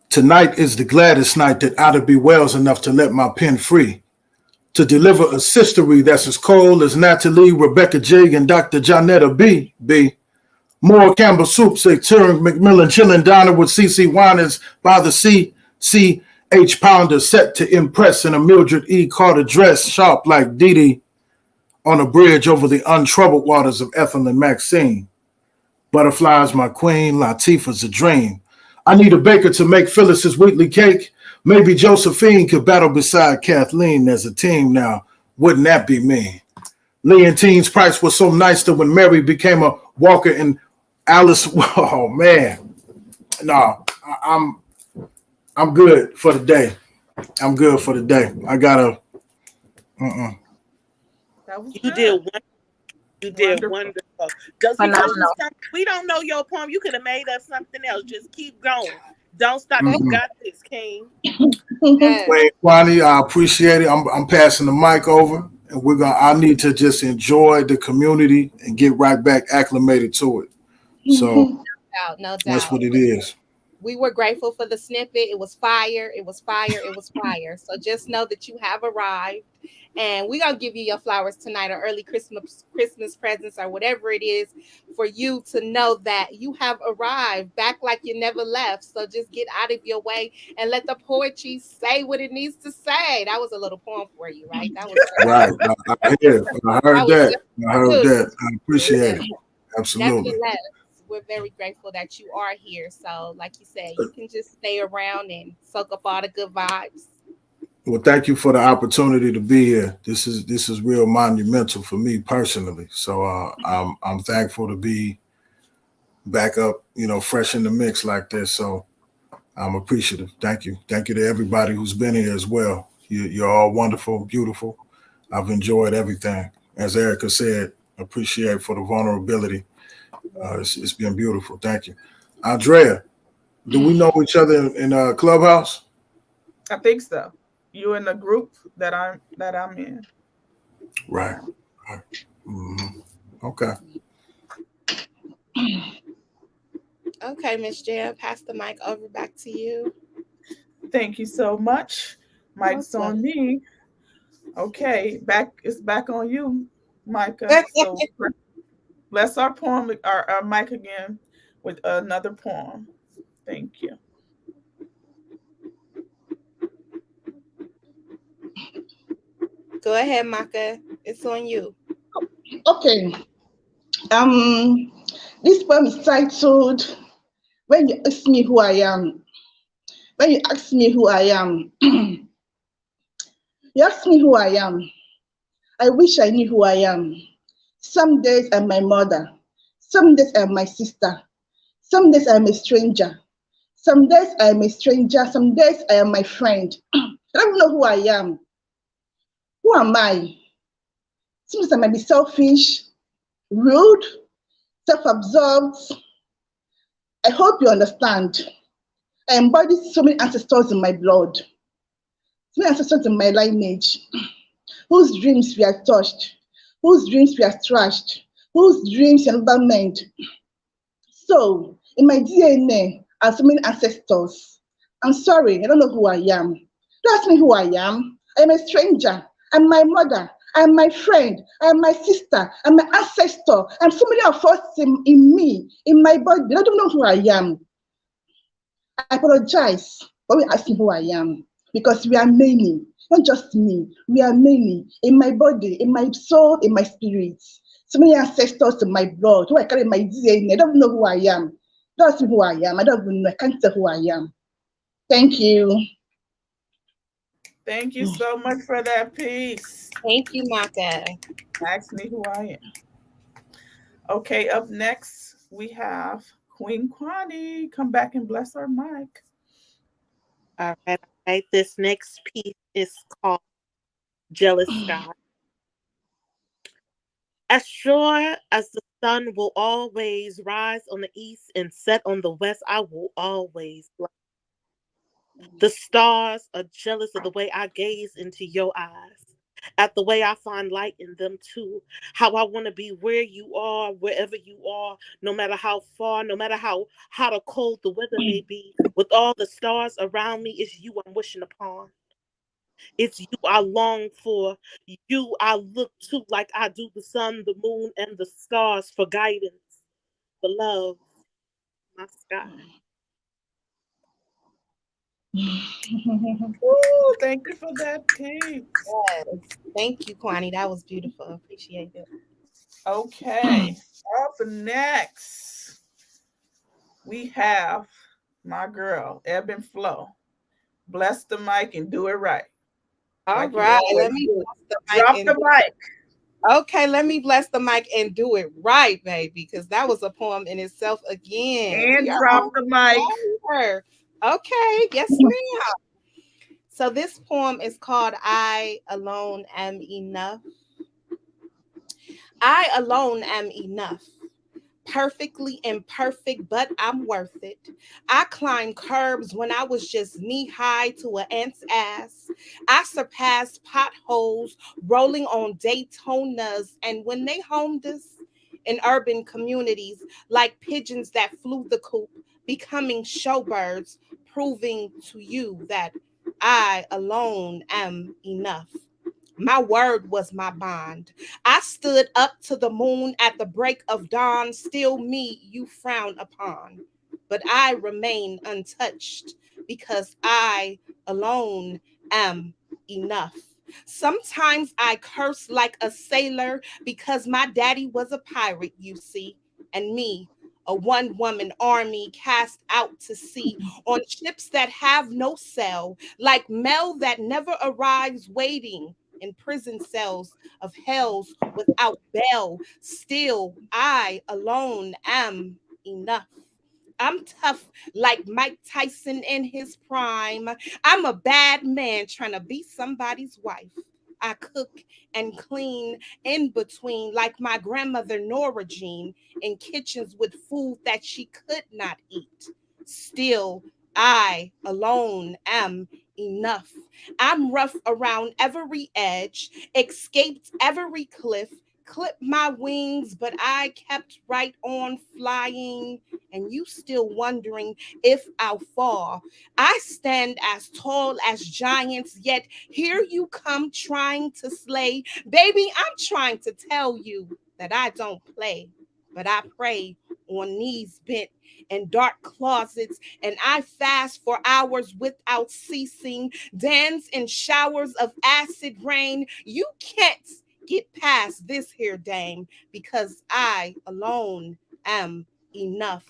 Tonight is the gladdest night that I'd be Wells enough to let my pen free. To deliver a sistery that's as cold as Natalie, Rebecca Jig, and Dr. Jonetta B. B. More Campbell Soup, say Turing McMillan, chillin' diner with CC Winans by the sea. C.H. Pounder set to impress in a Mildred E. Carter dress, sharp like Dee Dee on a bridge over the untroubled waters of Ethel and Maxine. Butterflies, my queen, Latifah's a dream. I need a baker to make Phyllis's Wheatley cake. Maybe Josephine could battle beside Kathleen as a team now. Wouldn't that be mean? Leontine's price was so nice that when Mary became a Walker and Alice, oh man, no, I'm good for the day. I'm good for the day. I gotta. That was You did good. one. You did Wonderful. wonderful. Just because you Phenomenal. stumbled, we don't know your poem. You could have made us something else. Just keep going. Don't stop. You Mm-mm. got this, King. Yes. Wayne Kwani, I appreciate it. I'm passing the mic over, and we're gonna. I need to just enjoy the community and get right back acclimated to it. So No that's doubt. what it is. We were grateful for the snippet. It was fire. It was fire. It was fire. So just know that you have arrived And we're gonna give you your flowers tonight, or early Christmas presents, or whatever it is, for you to know that you have arrived back like you never left. So just get out of your way and let the poetry say what it needs to say. That was a little poem for you, right? That was Right. I heard that was that. just I heard good. that. I appreciate it. Absolutely. Nevertheless, we're very grateful that you are here. So, like you said, you can just stay around and soak up all the good vibes. Well, thank you for the opportunity to be here. This is real monumental for me personally. So I'm thankful to be back up, fresh in the mix like this. So I'm appreciative. Thank you. Thank you to everybody who's been here as well. You're all wonderful, beautiful. I've enjoyed everything. As Erica said, appreciate for the vulnerability. It's been beautiful. Thank you. Andrea, do we know each other in Clubhouse? I think so. You in the group that I'm in. Right. Right. Okay. Okay, Miss Jan, pass the mic over back to you. Thank you so much. Mike's Most on welcome. me. Okay, it's back on you, Micah. So bless our poem, our mic again with another poem. Thank you. Go ahead, Maka. It's on you. Okay. Um, this poem is titled "When You Ask Me Who I Am." When you ask me who I am, you ask me who I am. I wish I knew who I am. Some days I'm my mother. Some days I'm my sister. Some days I'm a stranger. Some days I'm a stranger. Some days I am my friend. I don't know who I am. Who am I? Sometimes I might be selfish, rude, self-absorbed. I hope you understand. I embody so many ancestors in my blood, so many ancestors in my lineage, whose dreams we are touched, whose dreams we are trashed, whose dreams are never meant. So, in my DNA are so many ancestors. I'm sorry, I don't know who I am. Don't ask me who I am. I'm a stranger. I'm my mother. I'm my friend. I'm my sister. I'm my ancestor. I'm so many of us in me, in my body. I don't know who I am. I apologize for when you ask me who I am, because we are many, not just me. We are many in my body, in my soul, in my spirit. So many ancestors in my blood who I carry in my DNA. I don't know who I am. Don't ask me who I am. I don't even know. I can't tell who I am. Thank you. Thank you so much for that piece. Thank you, Maka. Ask me who I am. Okay, up next we have Queen Kwani. Come back and bless our mic. All right, all right. This next piece is called Jealous Sky. As sure as the sun will always rise on the east and set on the west, I will always love. The stars are jealous of the way I gaze into your eyes, at the way I find light in them too. How I want to be where you are, wherever you are, no matter how far, no matter how hot or cold the weather may be. With all the stars around me, it's you I'm wishing upon. It's you I long for. You I look to like I do the sun, the moon, and the stars for guidance, for love, my sky. Ooh, thank you for that piece. Yes. Thank you, Kwani. That was beautiful. Appreciate it. Okay, up next we have my girl, Ebb and Flow. Bless the mic and do it right, All like you right. Let always me do. bless the mic Drop and the mic. okay, let me bless the mic and do it right, baby, because that was a poem in itself again. We And are drop on the mic. fire. Okay, yes, ma'am. So this poem is called I Alone Am Enough. I alone am enough. Perfectly imperfect, but I'm worth it. I climbed curbs when I was just knee high to an ant's ass. I surpassed potholes rolling on Daytonas, and when they homed us in urban communities like pigeons that flew the coop, becoming showbirds, proving to you that I alone am enough. My word was my bond. I stood up to the moon at the break of dawn. Still me you frown upon. But I remain untouched because I alone am enough. Sometimes I curse like a sailor because my daddy was a pirate, you see, and me, a one woman army cast out to sea on ships that have no sail, like mail that never arrives, waiting in prison cells of hells without bail. Still, I alone am enough. I'm tough like Mike Tyson in his prime. I'm a bad man trying to be somebody's wife. I cook and clean in between like my grandmother Nora Jean in kitchens with food that she could not eat. Still, I alone am enough. I'm rough around every edge, escaped every cliff, clipped my wings, but I kept right on flying, and you still wondering if I'll fall. I stand as tall as giants, yet here you come trying to slay. Baby, I'm trying to tell you that I don't play, but I pray on knees bent in dark closets, and I fast for hours without ceasing, dance in showers of acid rain. You can't get past this here dame because I alone am enough.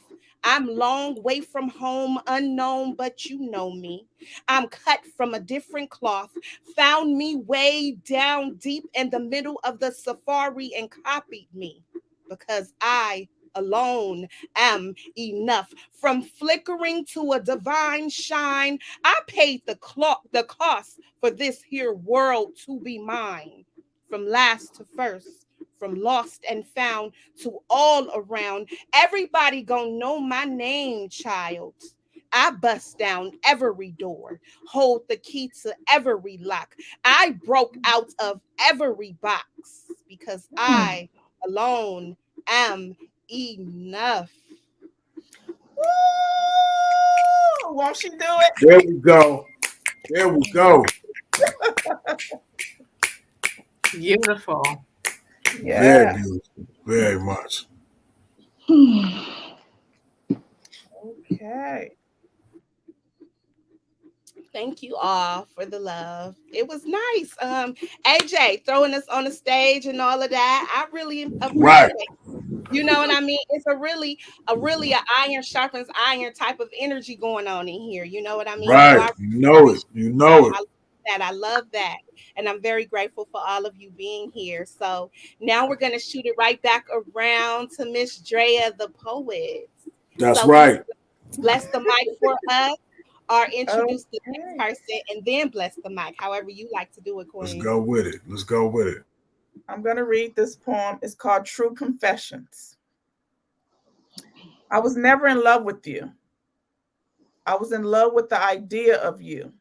I'm long way from home, unknown, but you know me. I'm cut from a different cloth, found me way down deep in the middle of the safari and copied me because I alone am enough. From flickering to a divine shine, I paid the cost for this here world to be mine. From last to first, from lost and found to all around, everybody gonna know my name, child. I bust down every door, hold the key to every lock. I broke out of every box because I alone am enough. Woo! Won't she do it? There we go. There we go. Beautiful. Very Yeah. beautiful. Very much. Okay. Thank you all for the love. It was nice. AJ throwing us on the stage and all of that. I really Right. appreciate it. You know what I mean? It's a really a iron sharpens iron type of energy going on in here. You know what I mean? So Right. I You know it. You know it. I love that. I love that. And I'm very grateful for all of you being here. So now we're gonna shoot it right back around to Miss Drea the poet. That's So can you right. bless the mic for us or introduce the next Okay. person and then bless the mic, however you like to do it, Let's Queen. go with it. Let's go with it. I'm going to read this poem. It's called True Confessions. I was never in love with you. I was in love with the idea of you.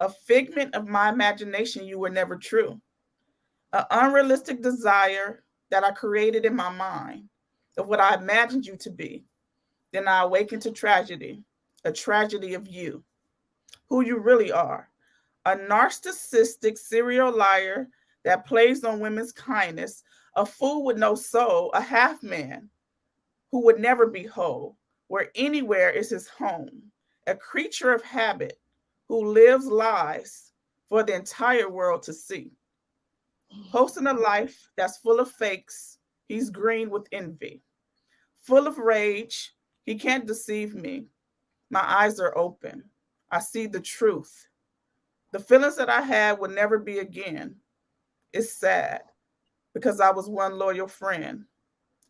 A figment of my imagination, you were never true. An unrealistic desire that I created in my mind of what I imagined you to be. Then I awakened to tragedy, a tragedy of you, who you really are. A narcissistic serial liar that plays on women's kindness, a fool with no soul, a half man who would never be whole, where anywhere is his home, a creature of habit who lives lies for the entire world to see. Posting a life that's full of fakes, he's green with envy. Full of rage, he can't deceive me. My eyes are open. I see the truth. The feelings that I had will never be again. It's sad because I was one loyal friend.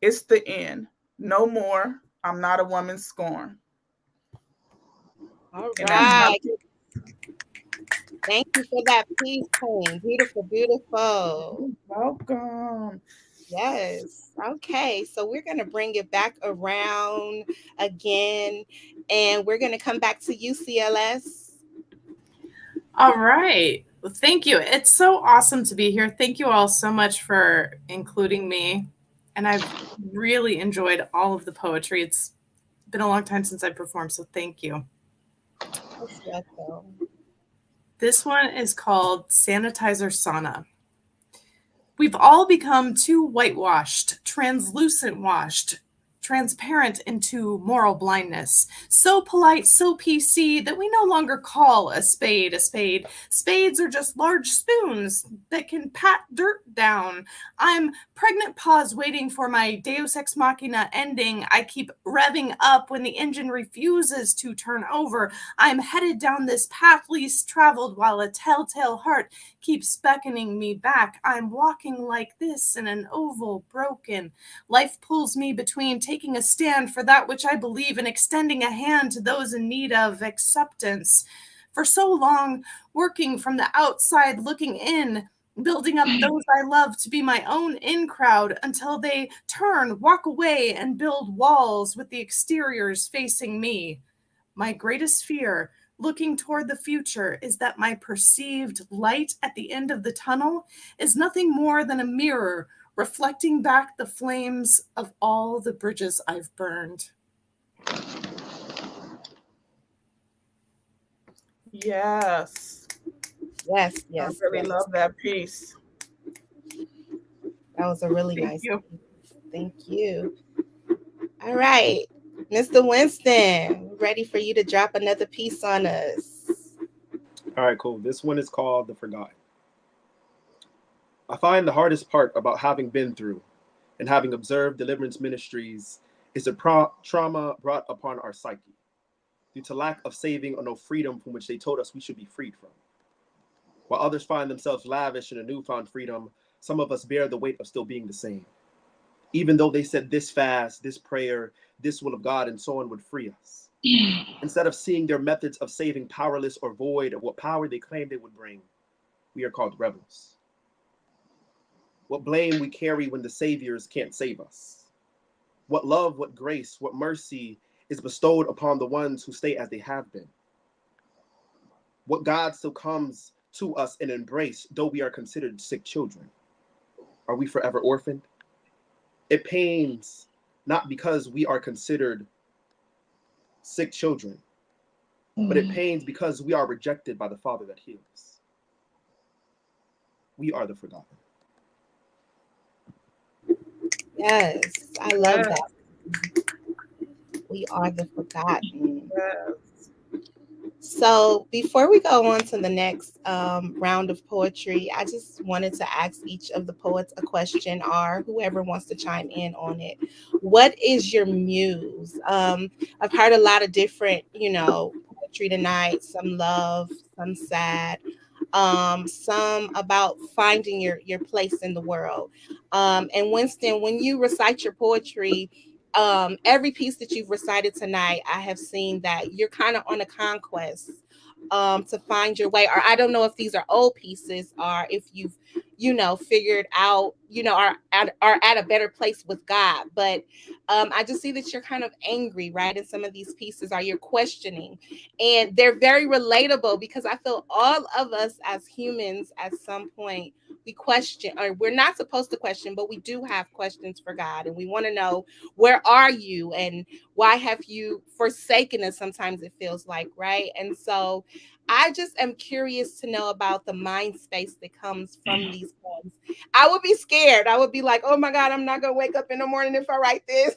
It's the end. No more. I'm not a woman scorn. All And that's my right. Thank you for that piece, Queen. Beautiful, beautiful. welcome. Yes. Okay. So we're going to bring it back around again and we're going to come back to UCLS. All right. Well, thank you. It's so awesome to be here. Thank you all so much for including me. And I've really enjoyed all of the poetry. It's been a long time since I performed, so thank you. Most welcome. This one is called Sanitizer Sauna. We've all become too whitewashed, translucent washed, transparent into moral blindness. So polite, so PC that we no longer call a spade a spade. Spades are just large spoons that can pat dirt down. I'm pregnant pause waiting for my Deus Ex Machina ending. I keep revving up when the engine refuses to turn over. I'm headed down this path least traveled while a telltale heart keeps beckoning me back. I'm walking like this in an oval broken. Life pulls me between taking a stand for that which I believe and extending a hand to those in need of acceptance. For so long, working from the outside looking in, building up those I love to be my own in crowd until they turn, walk away, and build walls with the exteriors facing me. My greatest fear, looking toward the future, is that my perceived light at the end of the tunnel is nothing more than a mirror reflecting back the flames of all the bridges I've burned. Yes. Yes, I yes, really yes. love that piece. That was a really Thank nice you. piece. Thank you. All right, Mr. Winston, ready for you to drop another piece on us. All right, cool. This one is called The Forgotten. I find the hardest part about having been through and having observed deliverance ministries is the trauma brought upon our psyche due to lack of saving or no freedom from which they told us we should be freed from. While others find themselves lavish in a newfound freedom, some of us bear the weight of still being the same. Even though they said this fast, this prayer, this will of God, and so on would free us. Instead of seeing their methods of saving powerless or void of what power they claimed they would bring, we are called rebels. What blame we carry when the saviors can't save us. What love, what grace, what mercy is bestowed upon the ones who stay as they have been. What God still comes to us in embrace, though we are considered sick children. Are we forever orphaned? It pains not because we are considered sick children, but it pains because we are rejected by the Father that heals. We are the forgotten. Yes, I love Yes. that. We are the forgotten. Yes. So before we go on to the next round of poetry, I just wanted to ask each of the poets a question, or whoever wants to chime in on it. What is your muse? I've heard a lot of different, poetry tonight. Some love, some sad, some about finding your place in the world. And Winston, when you recite your poetry, every piece that you've recited tonight, I have seen that you're kind of on a conquest to find your way. Or I don't know if these are old pieces or if you've, figured out, are at a better place with God. But I just see that you're kind of angry, right? In some of these pieces, are you're questioning, and they're very relatable because I feel all of us as humans at some point we question, or we're not supposed to question, but we do have questions for God, and we want to know, where are you and why have you forsaken us? Sometimes it feels like, right? And so I just am curious to know about the mind space that comes from these poems. I would be scared. I would be like, oh my God, I'm not going to wake up in the morning if I write this,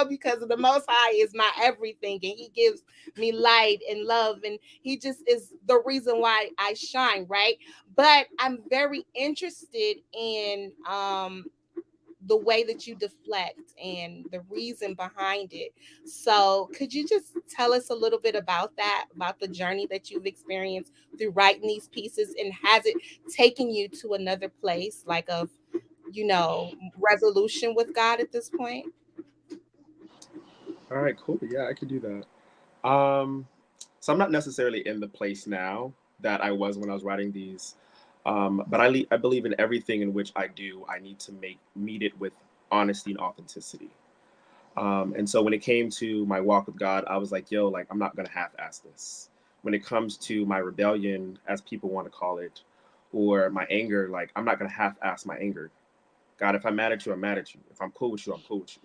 because of the Most High is my everything. And He gives me light and love. And He just is the reason why I shine, right? But I'm very interested in the way that you deflect and the reason behind it. So, could you just tell us a little bit about that, about the journey that you've experienced through writing these pieces? And has it taken you to another place, like of, resolution with God at this point? All right, cool. Yeah, I could do that. So I'm not necessarily in the place now that I was when I was writing these, but I believe in everything in which I do. I need to meet it with honesty and authenticity. And so when it came to my walk with God, I was like, yo, like, I'm not going to half-ass this. When it comes to my rebellion, as people want to call it, or my anger, like, I'm not going to half-ass my anger. God, if I'm mad at you, I'm mad at you. If I'm cool with you, I'm cool with you.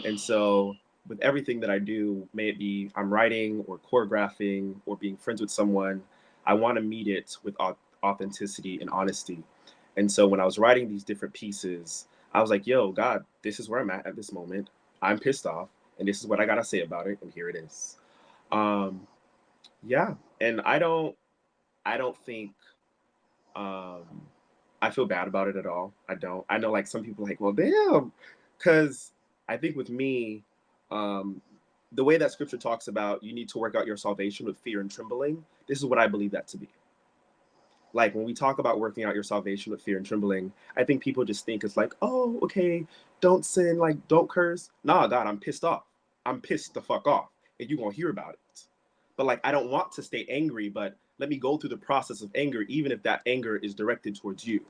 And so with everything that I do, may it be I'm writing or choreographing or being friends with someone, I want to meet it with authenticity and honesty. And so when I was writing these different pieces, I was like, yo, God, this is where I'm at this moment. I'm pissed off, and this is what I gotta say about it, and here it is. Um, yeah, and I don't think um, I feel bad about it at all. I don't. I know like some people like, well, damn, because I think with me, um, the way that Scripture talks about you need to work out your salvation with fear and trembling. This is what I believe that to be. Like when we talk about working out your salvation with fear and trembling, I think people just think it's like, oh, okay, don't sin, like don't curse. Nah, God, I'm pissed off. I'm pissed the fuck off, and you're gonna hear about it. But like, I don't want to stay angry, but let me go through the process of anger, even if that anger is directed towards you,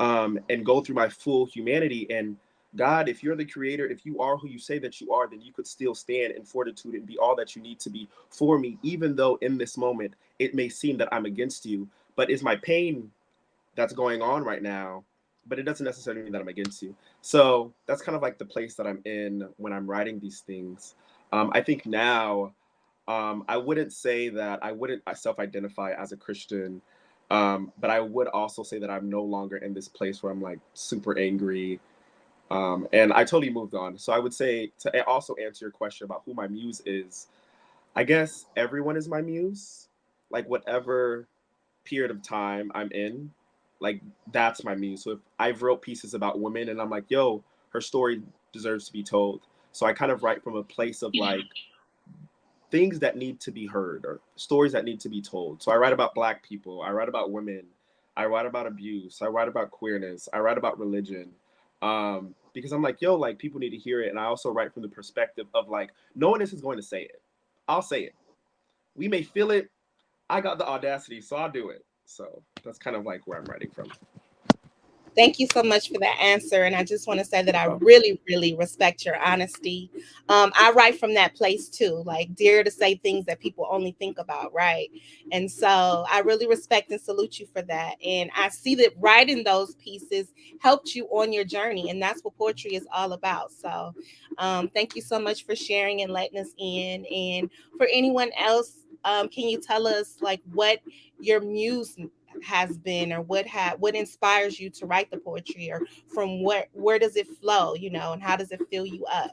and go through my full humanity. And God, if you're the creator, if you are who you say that you are, then you could still stand in fortitude and be all that you need to be for me, even though in this moment it may seem that I'm against you. But is my pain that's going on right now? But it doesn't necessarily mean that I'm against you. So that's kind of like the place that I'm in when I'm writing these things. I think now, I wouldn't say that I wouldn't self-identify as a Christian, but I would also say that I'm no longer in this place where I'm like super angry, and I totally moved on. So I would say to also answer your question about who my muse is, I guess everyone is my muse. Like whatever period of time I'm in, like that's my muse. So if I've wrote pieces about women and I'm like, yo, her story deserves to be told. So I kind of write from a place of like things that need to be heard or stories that need to be told. So I write about Black people, I write about women, I write about abuse, I write about queerness, I write about religion. Because I'm like, yo, like people need to hear it. And I also write from the perspective of like, no one else is going to say it. I'll say it. We may feel it. I got the audacity, so I'll do it. So that's kind of like where I'm writing from. Thank you so much for that answer. And I just want to say that I really, really respect your honesty. I write from that place too, like dare to say things that people only think about, right? And so I really respect and salute you for that. And I see that writing those pieces helped you on your journey. And that's what poetry is all about. So thank you so much for sharing and letting us in. And for anyone else, can you tell us like what your muse has been, or what inspires you to write the poetry, or from where does it flow, and how does it fill you up?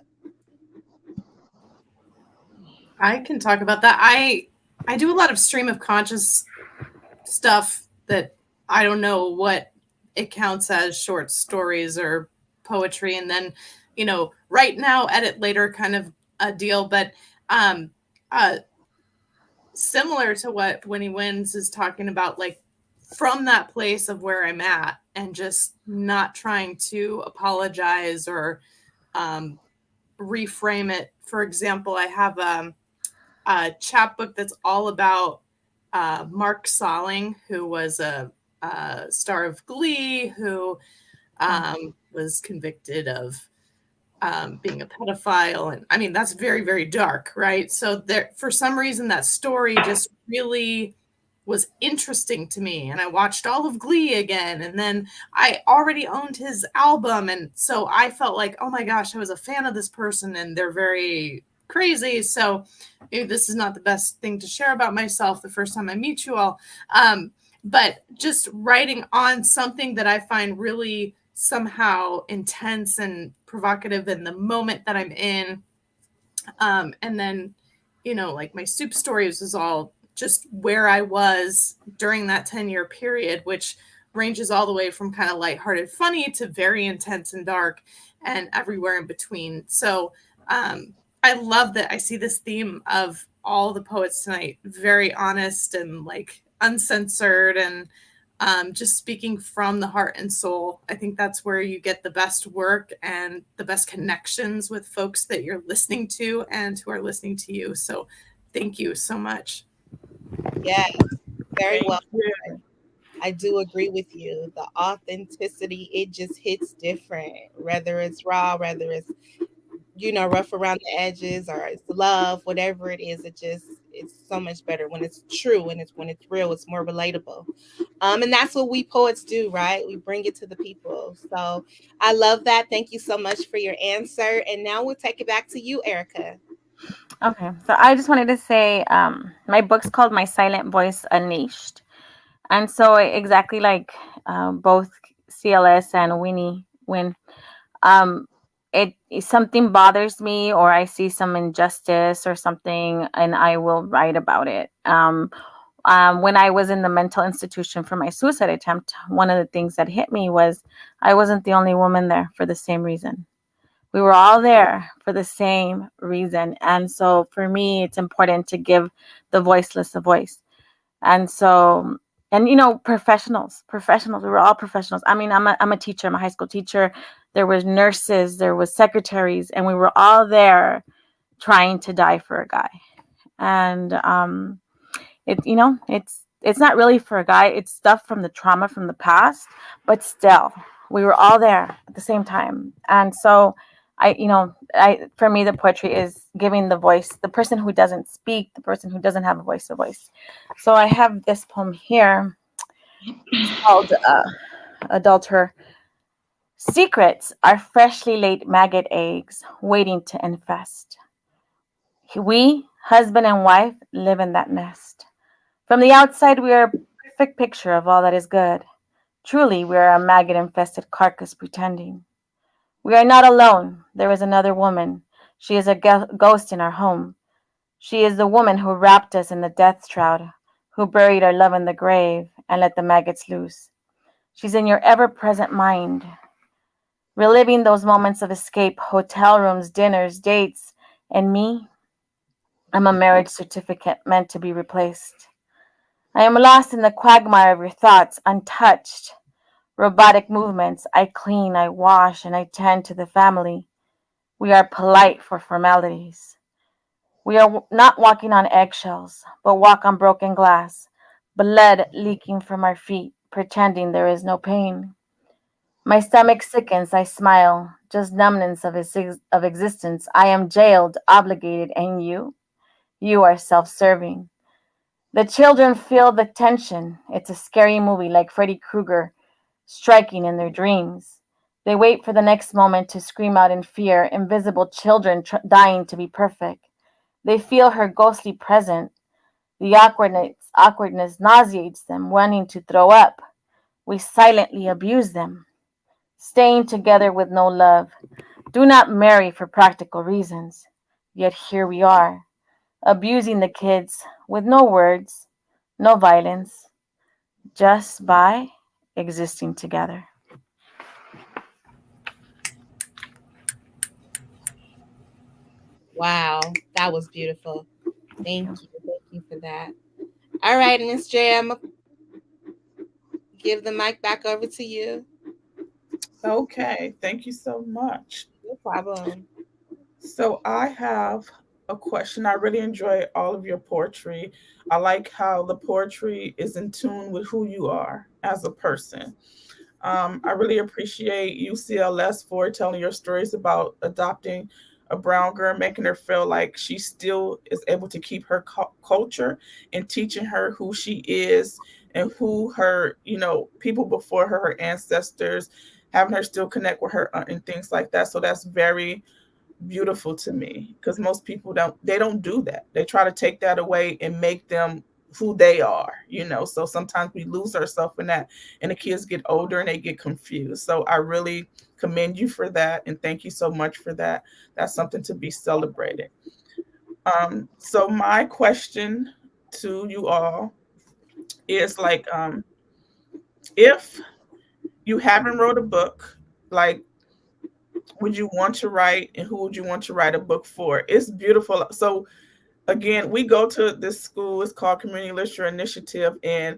I can talk about that. I do a lot of stream of conscious stuff that I don't know what it counts as short stories or poetry, and then write now, edit later kind of a deal. But um uh similar to what Winnie Wins is talking about, like from that place of where I'm at and just not trying to apologize or reframe it. For example, I have a chapbook that's all about Mark Salling, who was a star of Glee, who was convicted of being a pedophile. And I mean, that's very, very dark, right? So there, for some reason, that story just really was interesting to me. And I watched all of Glee again. And then I already owned his album. And so I felt like, oh my gosh, I was a fan of this person and they're very crazy. So maybe this is not the best thing to share about myself the first time I meet you all. But just writing on something that I find really somehow intense and provocative in the moment that I'm in. And then, like my soup stories is all just where I was during that 10-year period, which ranges all the way from kind of lighthearted, funny to very intense and dark and everywhere in between. So I love that I see this theme of all the poets tonight, very honest and like uncensored and just speaking from the heart and soul. I think that's where you get the best work and the best connections with folks that you're listening to and who are listening to you. So thank you so much. Yes, very Thank well. you. I do agree with you. The authenticity, it just hits different, whether it's raw, whether it's rough around the edges, or it's love, whatever it is. It's so much better when it's true, and it's when it's real. It's more relatable. And that's what we poets do, right? We bring it to the people. So I love that. Thank you so much for your answer. And now we'll take it back to you, Erica. Okay, so I just wanted to say my book's called My Silent Voice Unleashed. And so exactly like both CLS and Winnie, when um, something bothers me or I see some injustice or something, and I will write about it. When I was in the mental institution for my suicide attempt, one of the things that hit me was I wasn't the only woman there for the same reason. We were all there for the same reason. And so for me, it's important to give the voiceless a voice. And so, and professionals, we were all professionals. I mean, I'm a teacher, I'm a high school teacher. There was nurses, there was secretaries, and we were all there trying to die for a guy. And it's not really for a guy, it's stuff from the trauma from the past, but still we were all there at the same time. And so I for me the poetry is giving the voice, the person who doesn't speak, the person who doesn't have a voice. So I have this poem here. It's called Adulterer. Secrets are freshly laid maggot eggs waiting to infest. We, husband and wife, live in that nest. From the outside, we are a perfect picture of all that is good. Truly, we are a maggot infested carcass pretending. We are not alone. There is another woman. She is a ghost in our home. She is the woman who wrapped us in the death shroud, who buried our love in the grave and let the maggots loose. She's in your ever present mind, reliving those moments of escape, hotel rooms, dinners, dates, and me. I'm a marriage certificate meant to be replaced. I am lost in the quagmire of your thoughts, untouched. Robotic movements. I clean, I wash, and I tend to the family. We are polite for formalities. We are not walking on eggshells, but walk on broken glass, blood leaking from our feet, pretending there is no pain. My stomach sickens, I smile, just numbness of existence. I am jailed, obligated, and you are self serving. The children feel the tension. It's a scary movie like Freddy Krueger striking in their dreams. They wait for the next moment to scream out in fear, invisible children dying to be perfect. They feel her ghostly presence. The awkwardness nauseates them, wanting to throw up. We silently abuse them, staying together with no love. Do not marry for practical reasons. Yet here we are, abusing the kids with no words, no violence, just by existing together. Wow, that was beautiful. Thank you. Thank you for that. All right, Miss J, I'm gonna give the mic back over to you. Okay, thank you so much. No problem. So I have a question. I really enjoy all of your poetry. I like how the poetry is in tune with who you are as a person. I really appreciate UCLS for telling your stories about adopting a brown girl, making her feel like she still is able to keep her culture and teaching her who she is and who her, people before her, her ancestors, having her still connect with her and things like that. So that's very beautiful to me because most people don't do that. They try to take that away and make them who they are. So sometimes we lose ourselves in that and the kids get older and they get confused. So I really commend you for that and thank you so much for that. That's something to be celebrated. So my question to you all is like, if you haven't wrote a book, like, would you want to write and who would you want to write a book for? It's beautiful. So again, we go to this school, it's called Community Literature Initiative, and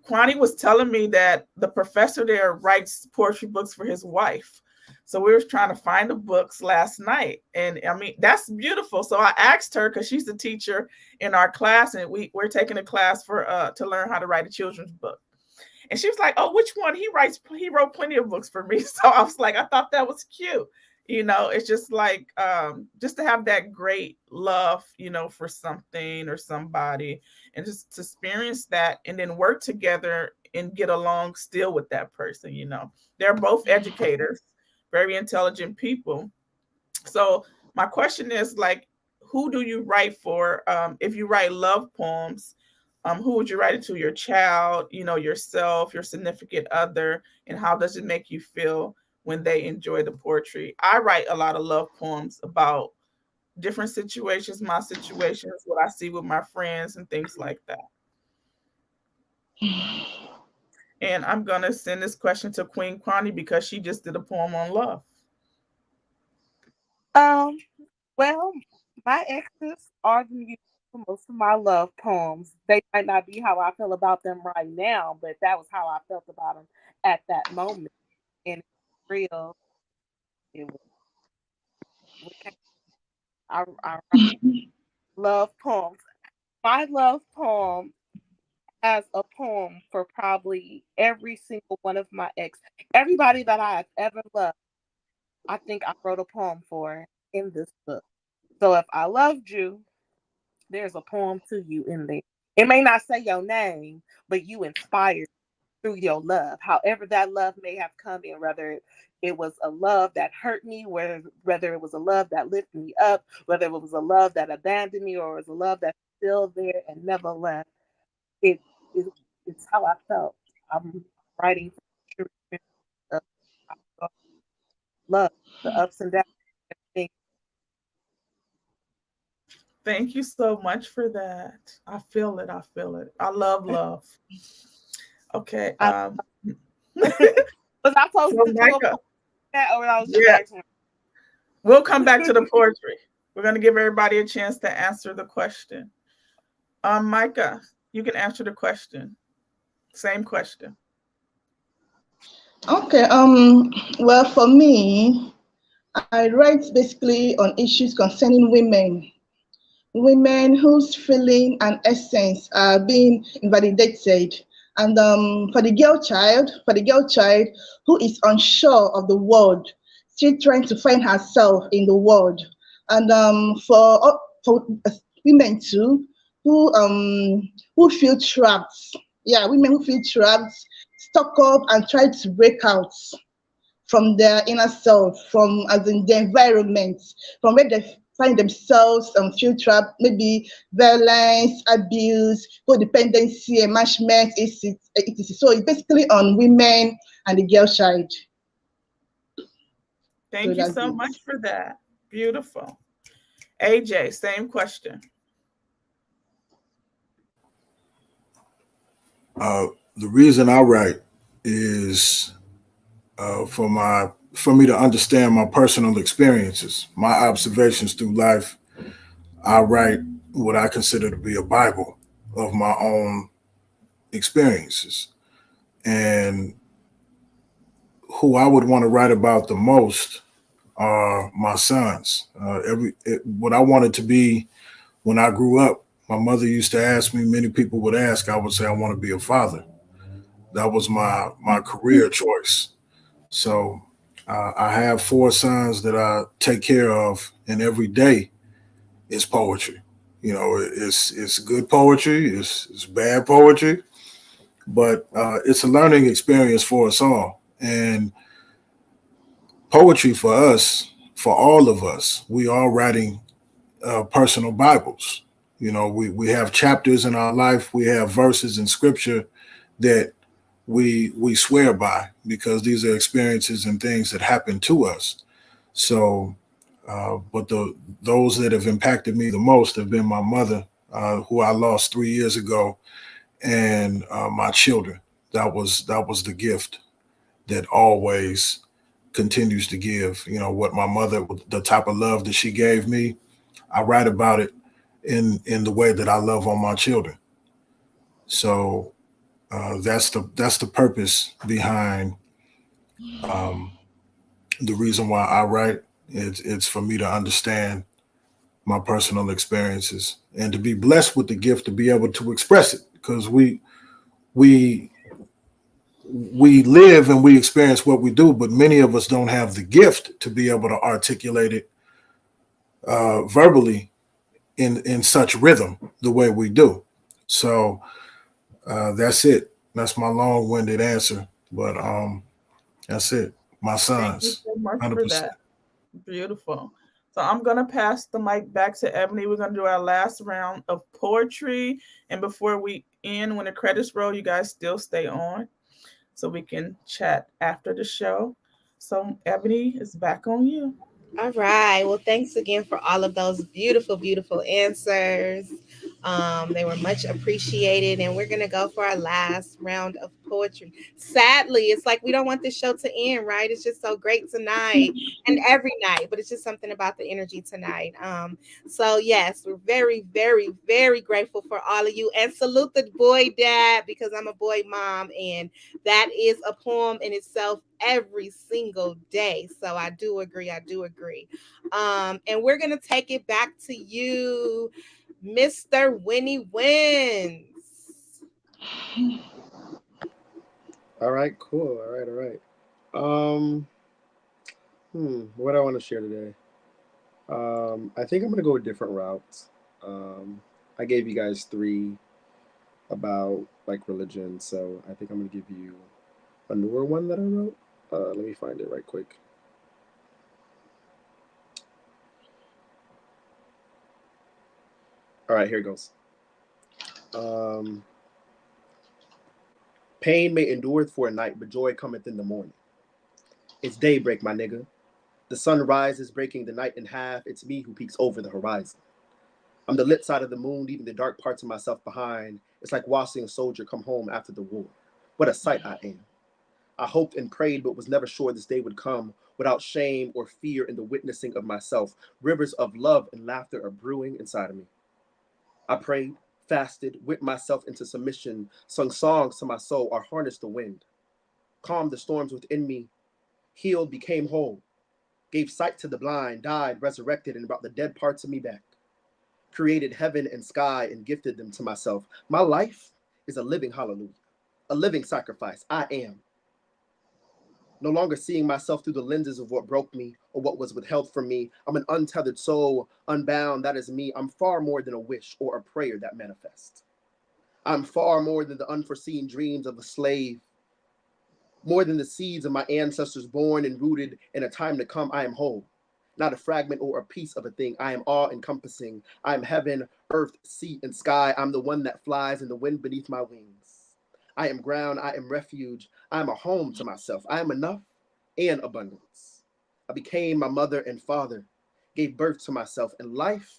Kwani was telling me that the professor there writes poetry books for his wife. So we were trying to find the books last night. And I mean, that's beautiful. So I asked her, because she's the teacher in our class, and we're taking a class for to learn how to write a children's book. And she was like, "Oh, which one?" He wrote plenty of books for me. So I was like, I thought that was cute. It's just like just to have that great love, for something or somebody, and just to experience that and then work together and get along still with that person. They're both educators, very intelligent people. So my question is, like, who do you write for? If you write love poems, Who would you write it to? Your child, yourself, your significant other, and how does it make you feel when they enjoy the poetry? I write a lot of love poems about different situations, my situations, what I see with my friends, and things like that. And I'm going to send this question to Queen Kwani because she just did a poem on love. Um, well, my exes are the music for most of my love poems. They might not be how I feel about them right now, but that was how I felt about them at that moment. And it's real. It was what came. I write love poems. My love poem has a poem for probably every single one of my ex. Everybody that I have ever loved, I think I wrote a poem for in this book. So if I loved you, there's a poem to you in there. It may not say your name, but you inspired through your love. However, that love may have come in, whether it was a love that hurt me, whether it was a love that lifted me up, whether it was a love that abandoned me, or it was a love that's still there and never left. It, it it's how I felt. I'm writing true of love, the ups and downs, everything. Thank you so much for that. I feel it. I feel it. I love love. Okay. I, was I supposed So to do a Micah, that, or I was just yeah, asking? we'll come back to the poetry. We're going to give everybody a chance to answer the question. Micah, you can answer the question. Same question. Okay. Well, for me, I write basically on issues concerning women whose feeling and essence are being invalidated. And for the girl child who is unsure of the world, still trying to find herself in the world. And for women too, who feel trapped. Yeah, women who feel trapped, stuck up and try to break out from their inner self, from as in the environment, from where they find themselves feel trapped, maybe violence, abuse, codependency, enmeshment, etc. So it's basically on women and the girl child. So Thank you that's so it. much for that. Beautiful. AJ, same question. The reason I write is for me to understand my personal experiences, my observations through life. I write what I consider to be a Bible of my own experiences, and who I would want to write about the most are my sons. What I wanted to be when I grew up. My mother used to ask me. Many people would ask. I would say I want to be a father. That was my career choice. So I have four sons that I take care of, and every day is poetry. It's good poetry, it's bad poetry, but it's a learning experience for us all. And poetry for us, for all of us, we are writing personal Bibles. We have chapters in our life, we have verses in scripture that we swear by because these are experiences and things that happen to us. So, but those that have impacted me the most have been my mother, who I lost 3 years ago, and my children. That was the gift that always continues to give. What my mother, the type of love that she gave me, I write about it in the way that I love on my children. So that's the purpose behind um, the reason why I write. It's for me to understand my personal experiences and to be blessed with the gift to be able to express it, because we we live and we experience what we do, but many of us don't have the gift to be able to articulate it verbally in such rhythm the way we do. So that's it. That's my long-winded answer, but that's it. My Thank you sons, so much for 100%. that. Beautiful. So I'm going to pass the mic back to Ebony. We're going to do our last round of poetry. And before we end. When the credits roll, you guys still stay on so we can chat after the show. So, Ebony, is back on you. All right. Well, thanks again for all of those beautiful, beautiful answers. They were much appreciated. And we're going to go for our last round of poetry. Sadly, it's like we don't want this show to end, right? It's just so great tonight and every night, but it's just something about the energy tonight. So, yes, we're very, very, very grateful for all of you. And salute the boy dad because I'm a boy mom. And that is a poem in itself every single day. So I do agree. I do agree. And we're gonna take it back to you, Mr. Winnie Wins. All right, cool. All right. What I want to share today. I think I'm gonna go a different route. I gave you guys three about like religion, so I think I'm gonna give you a newer one that I wrote. Let me find it right quick. All right, here it goes. Um, Pain may endureth for a night, but joy cometh in the morning. It's daybreak, my nigga. The sun rises, breaking the night in half. It's me who peeks over the horizon. I'm the lit side of the moon, leaving the dark parts of myself behind. It's like watching a soldier come home after the war. What a sight I am. I hoped and prayed, but was never sure this day would come without shame or fear in the witnessing of myself. Rivers of love and laughter are brewing inside of me. I prayed, fasted, whipped myself into submission, sung songs to my soul, or harnessed the wind. Calmed the storms within me, healed, became whole, gave sight to the blind, died, resurrected, and brought the dead parts of me back. Created heaven and sky and gifted them to myself. My life is a living hallelujah, a living sacrifice. I am. No longer seeing myself through the lenses of what broke me or what was withheld from me. I'm an untethered soul, unbound. That is me. I'm far more than a wish or a prayer that manifests. I'm far more than the unforeseen dreams of a slave, more than the seeds of my ancestors born and rooted in a time to come. I am whole, not a fragment or a piece of a thing. I am all-encompassing. I am heaven, earth, sea, and sky. I'm the one that flies in the wind beneath my wings. I am ground, I am refuge, I am a home to myself. I am enough and abundance. I became my mother and father, gave birth to myself, and life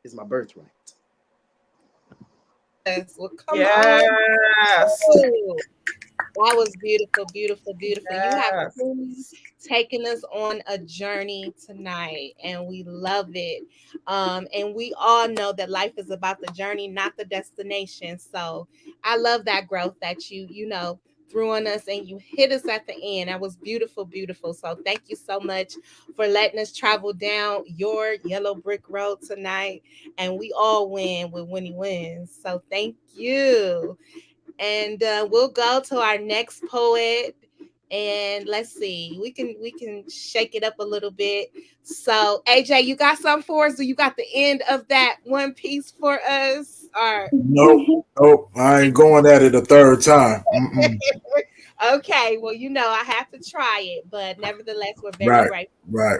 is my birthright. Yes, well, come on. Yes. Oh, that was beautiful, beautiful, beautiful. You have Yes. truly taken us on a journey tonight, and we love it. And we all know that life is about the journey, not the destination. So I love that growth that you threw on us and you hit us at the end. That was beautiful, beautiful. So thank you so much for letting us travel down your yellow brick road tonight. And we all win with Winnie Wins. So thank you. And we'll go to our next poet. And let's see, we can shake it up a little bit. So AJ, you got something for us? Do you got the end of that one piece for us? Or Nope. I ain't going at it a third time. Mm-mm. okay, well, I have to try it, but nevertheless, we're very Right, grateful. right.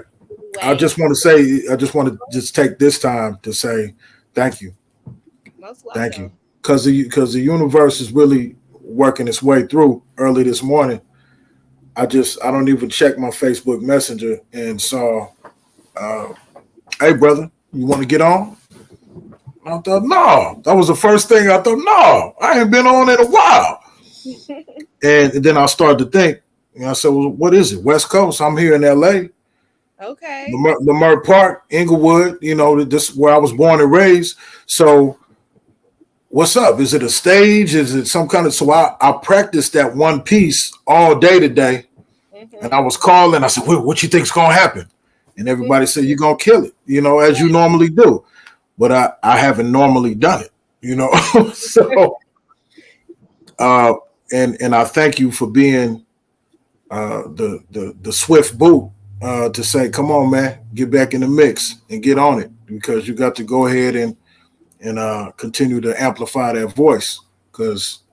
I Anyway, just want to say, I just want to just take this time to say thank you, most thank you, welcome. because the universe is really working its way through. Early this morning, I don't even check my Facebook Messenger and saw, uh, hey brother, you want to get on? I thought no, that was the first thing I thought. No, I ain't been on in a while, and then I started to think. I said, well, what is it? West Coast. I'm here in L.A. Okay. Lamert Park, Inglewood. This is where I was born and raised. So what's up? Is it a stage? Is it some kind of? So I practiced that one piece all day today, and I Mm-hmm. was calling. I said, what you think's gonna happen? And everybody said, you're gonna kill it, as you normally do. But I haven't normally done it. So uh, and I thank you for being the swift boot to say, come on, man, get back in the mix and get on it because you got to go ahead and continue to amplify that voice because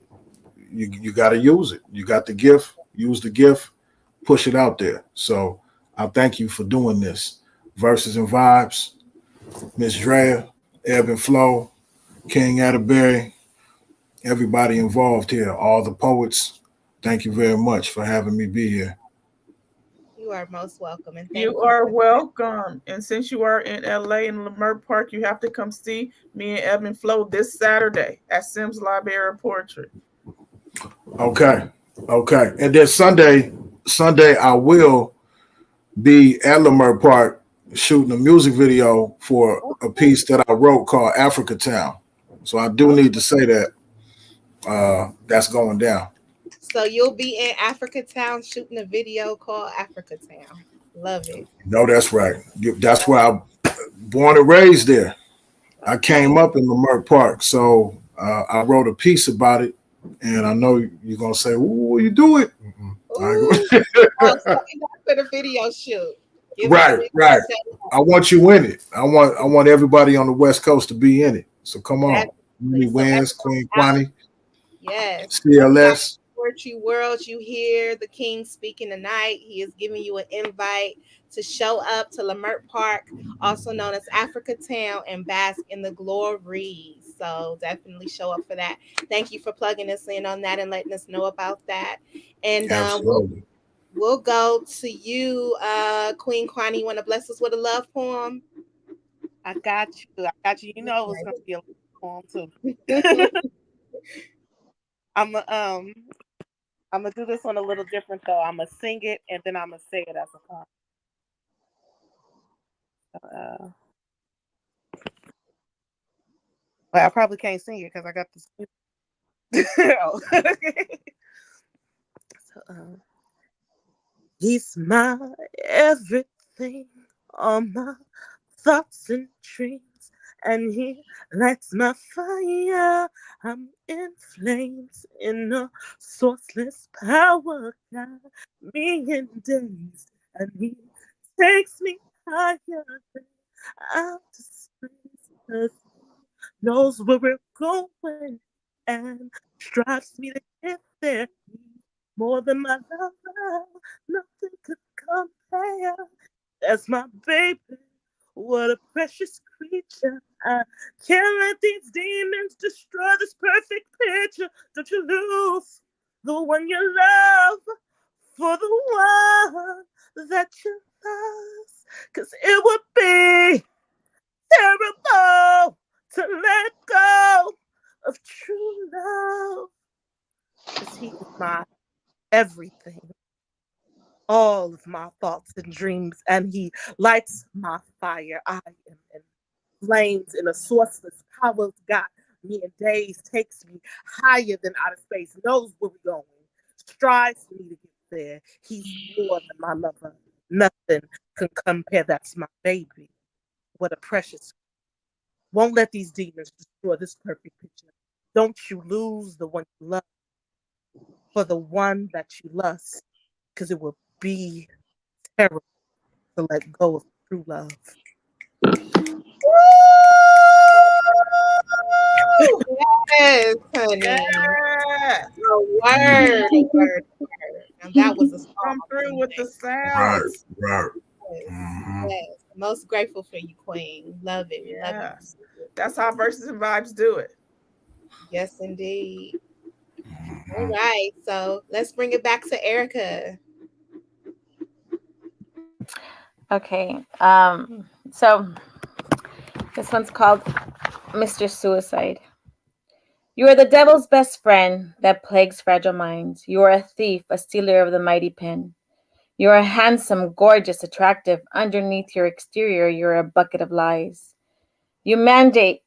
you got to use it. You got the gift, use the gift, push it out there. So I thank you for doing this. Verses and Vibes, Miss Drea, Ebb and Flow, King Atterbury, everybody involved here, all the poets. Thank you very much for having me be here. You are most welcome, and thank You you are for welcome. And since you are in LA in Lamert Park, you have to come see me and Evan Flo this Saturday at Sims Library of Poetry. Okay. Okay. And then Sunday I will be at Lamert Park shooting a music video for a piece that I wrote called Africa Town. So I do need to say that that's going down. So you'll be in Africa Town shooting a video called Africa Town. Love it. No, that's right. That's where I born and raised there. I Okay. came up in Lamert Park, so I wrote a piece about it, and I know you're gonna say, "Ooh, you do it." Ooh. Oh, so we got for the video shoot. Give us a Right, video right. shout I want you in it. I want everybody on the West Coast to be in it. So come on, definitely. Mimi So Wins, everyone Queen out, Kwani, yes. Everybody CLS. Poetry World, you hear the king speaking tonight. He is giving you an invite to show up to Lamert Park, also known as Africa Town, and bask in the glory. So definitely show up for that. Thank you for plugging us in on that and letting us know about that. And Absolutely. we'll go to you, Queen Kwani. You want to bless us with a love poem? I got you. I got you. You know it was gonna be a poem too. I'm um I'm gonna do this one a little different though. I'm gonna sing it and then I'm gonna say it as a poem. Uh, but I probably can't sing it because I got this. Oh, okay. So, he's my everything, all my thoughts and dreams, and he lights my fire. I'm in flames in a sourceless power, got me in days, and he takes me higher than outer space, 'cause he knows where we're going and strives me to get there. More than my lover, nothing could compare. That's my baby. What a precious creature. I can't let these demons destroy this perfect picture. Don't you lose the one you love for the one that you lost. 'Cause it would be terrible to let go of true love. 'Cause he is my everything, all of my thoughts and dreams, and he lights my fire. I am in flames in a sourceless power. God, me in days, takes me higher than outer space, knows where we're going, strives for me to get there. He's more than my lover. Nothing can compare. That's my baby. What a precious. Won't let these demons destroy this perfect picture. Don't you lose the one you love for the one that you lust, because it will be terrible to let go of true love. Yes, honey. Yeah. A word, a word, a word. And that was a Come song. through with the Right, sounds. right. Yes, Hmm. yes. Most grateful for you, Queen. Love it. We love Yes. it. That's how Verses and Vibes do it. Yes, indeed. All Hmm. right. So let's bring it back to Erica. Okay. So this one's called Mr. Suicide. You are the devil's best friend that plagues fragile minds. You are a thief, a stealer of the mighty pen. You are handsome, gorgeous, attractive. Underneath your exterior, you're a bucket of lies. You mandate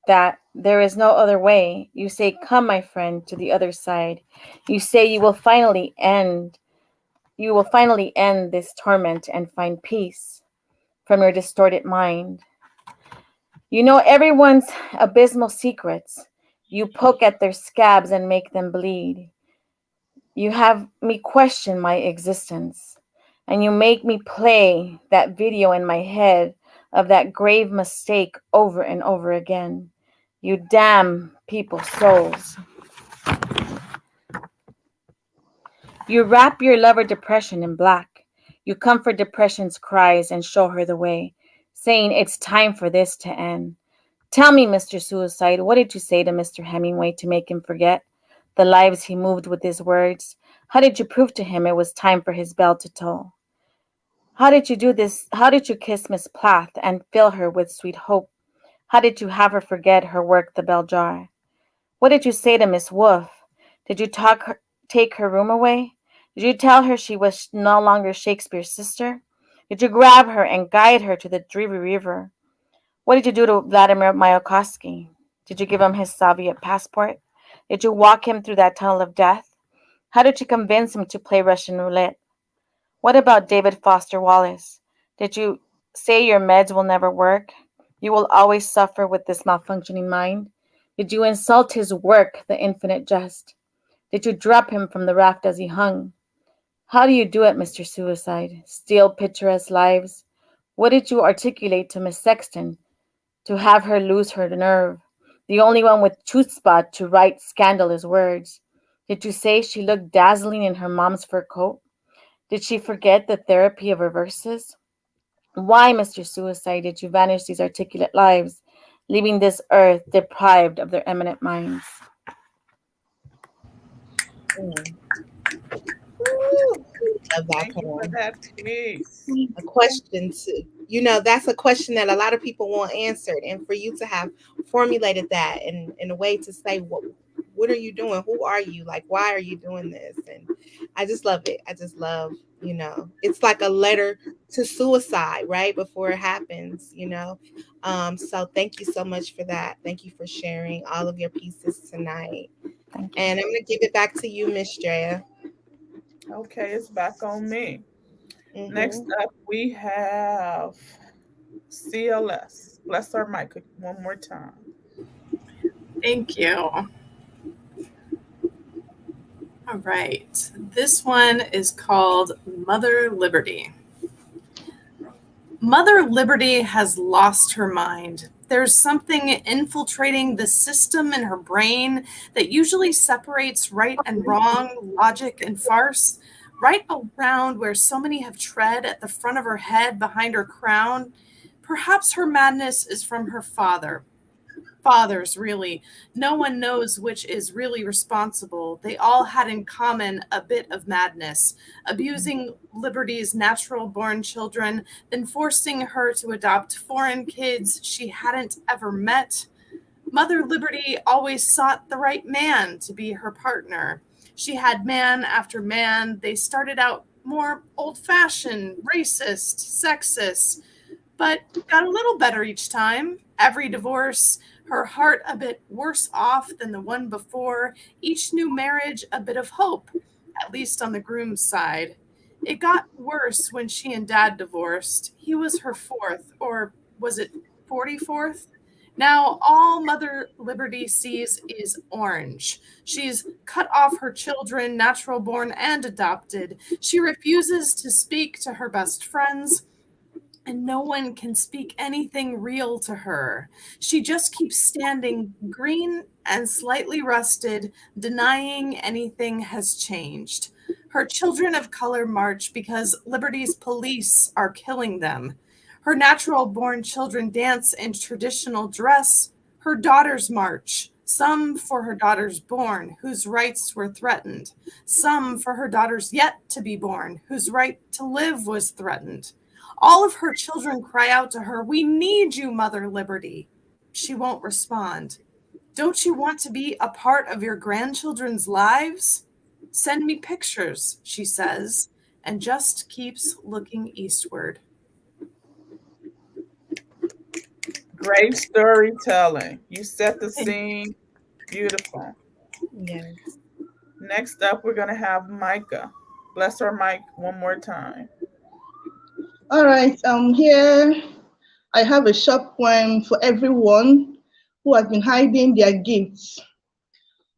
that there is no other way. You say, "Come, my friend, to the other side." You say you will finally end this torment and find peace from your distorted mind. You know everyone's abysmal secrets. You poke at their scabs and make them bleed. You have me question my existence. And you make me play that video in my head of that grave mistake over and over again. You damn people's souls. You wrap your lover depression in black. You comfort depression's cries and show her the way, saying it's time for this to end. Tell me, Mr. Suicide, what did you say to Mr. Hemingway to make him forget the lives he moved with his words? How did you prove to him it was time for his bell to toll? How did you do this? How did you kiss Miss Plath and fill her with sweet hope? How did you have her forget her work the bell jar? What did you say to Miss Wolf? Did you take her room away? Did you tell her she was no longer Shakespeare's sister? Did you grab her and guide her to the dreary river? What did you do to Vladimir Mayakovsky? Did you give him his Soviet passport? Did you walk him through that tunnel of death? How did you convince him to play Russian roulette? What about David Foster Wallace? Did you say your meds will never work? You will always suffer with this malfunctioning mind? Did you insult his work, the infinite jest? Did you drop him from the raft as he hung? How do you do it, Mr. Suicide? Steal picturesque lives? What did you articulate to Miss Sexton to have her lose her nerve? The only one with chutzpah to write scandalous words. Did you say she looked dazzling in her mom's fur coat? Did she forget the therapy of her verses? Why, Mr. Suicide, did you vanish these articulate lives, leaving this earth deprived of their eminent minds? Mm. Woo. Love that Thank you for poem. that piece. A question to, that's a question that a lot of people want answered, and for you to have formulated that in a way to say, what are you doing? Who are you? Like, why are you doing this? And I just love it. I just love, it's like a letter to suicide right before it happens. So thank you so much for that. Thank you for sharing all of your pieces tonight. Thank you. And I'm gonna give it back to you, Miss Drea. Okay, it's back on me. Next Mm-hmm. up, we have CLS. Bless our mic one more time. Thank you. All right. This one is called Mother Liberty. Mother Liberty has lost her mind. There's something infiltrating the system in her brain that usually separates right and wrong, logic and farce, right around where so many have tread at the front of her head behind her crown. Perhaps her madness is from her father. Fathers, really. No one knows which is really responsible. They all had in common a bit of madness, abusing Liberty's natural born children, then forcing her to adopt foreign kids she hadn't ever met. Mother Liberty always sought the right man to be her partner. She had man after man. They started out more old-fashioned, racist, sexist, but got a little better each time. Every divorce, her heart a bit worse off than the one before. Each new marriage, a bit of hope, at least on the groom's side. It got worse when she and Dad divorced. He was her fourth, or was it 44th? Now all Mother Liberty sees is orange. She's cut off her children, natural born and adopted. She refuses to speak to her best friends, and no one can speak anything real to her. She just keeps standing green and slightly rusted, denying anything has changed. Her children of color march because Liberty's police are killing them. Her natural born children dance in traditional dress. Her daughters march, some for her daughters born, whose rights were threatened, some for her daughters yet to be born, whose right to live was threatened. All of her children cry out to her, "We need you, Mother Liberty." She won't respond. "Don't you want to be a part of your grandchildren's lives? Send me pictures," she says, and just keeps looking eastward. Great storytelling. You set the scene. Beautiful. Yes. Next up, we're going to have Micah. Bless our mic one more time. All right, here I have a short poem for everyone who has been hiding their gifts.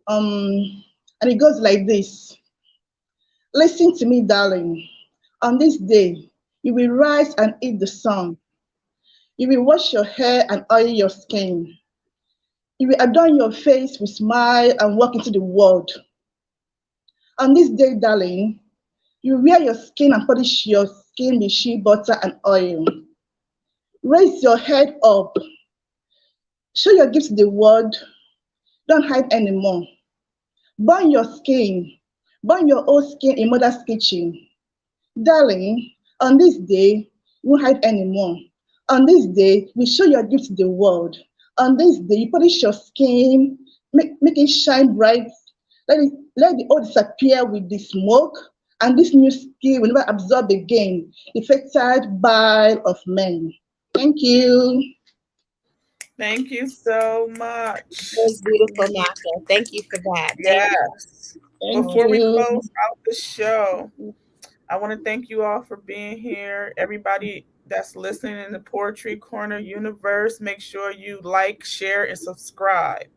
And it goes like this. Listen to me, darling. On this day, you will rise and eat the sun. You will wash your hair and oil your skin. You will adorn your face with smile and walk into the world. On this day, darling, you wear your skin and polish your skin with shea butter and oil. Raise your head up. Show your gifts to the world. Don't hide anymore. Burn your skin. Burn your old skin in mother's kitchen. Darling, on this day, you won't hide anymore. On this day, we show your gifts to the world. On this day, you polish your skin, make it shine bright. Let the old disappear with the smoke, and this new skin will never absorb again the fertile bile of men. Thank you. Thank you so much. That was beautiful, Maka. Thank you for that. Thank you. Yes. Thank Before we you. close out the show, I want to thank you all for being here. Everybody that's listening in the Poetry Corner universe, make sure you like, share, and subscribe.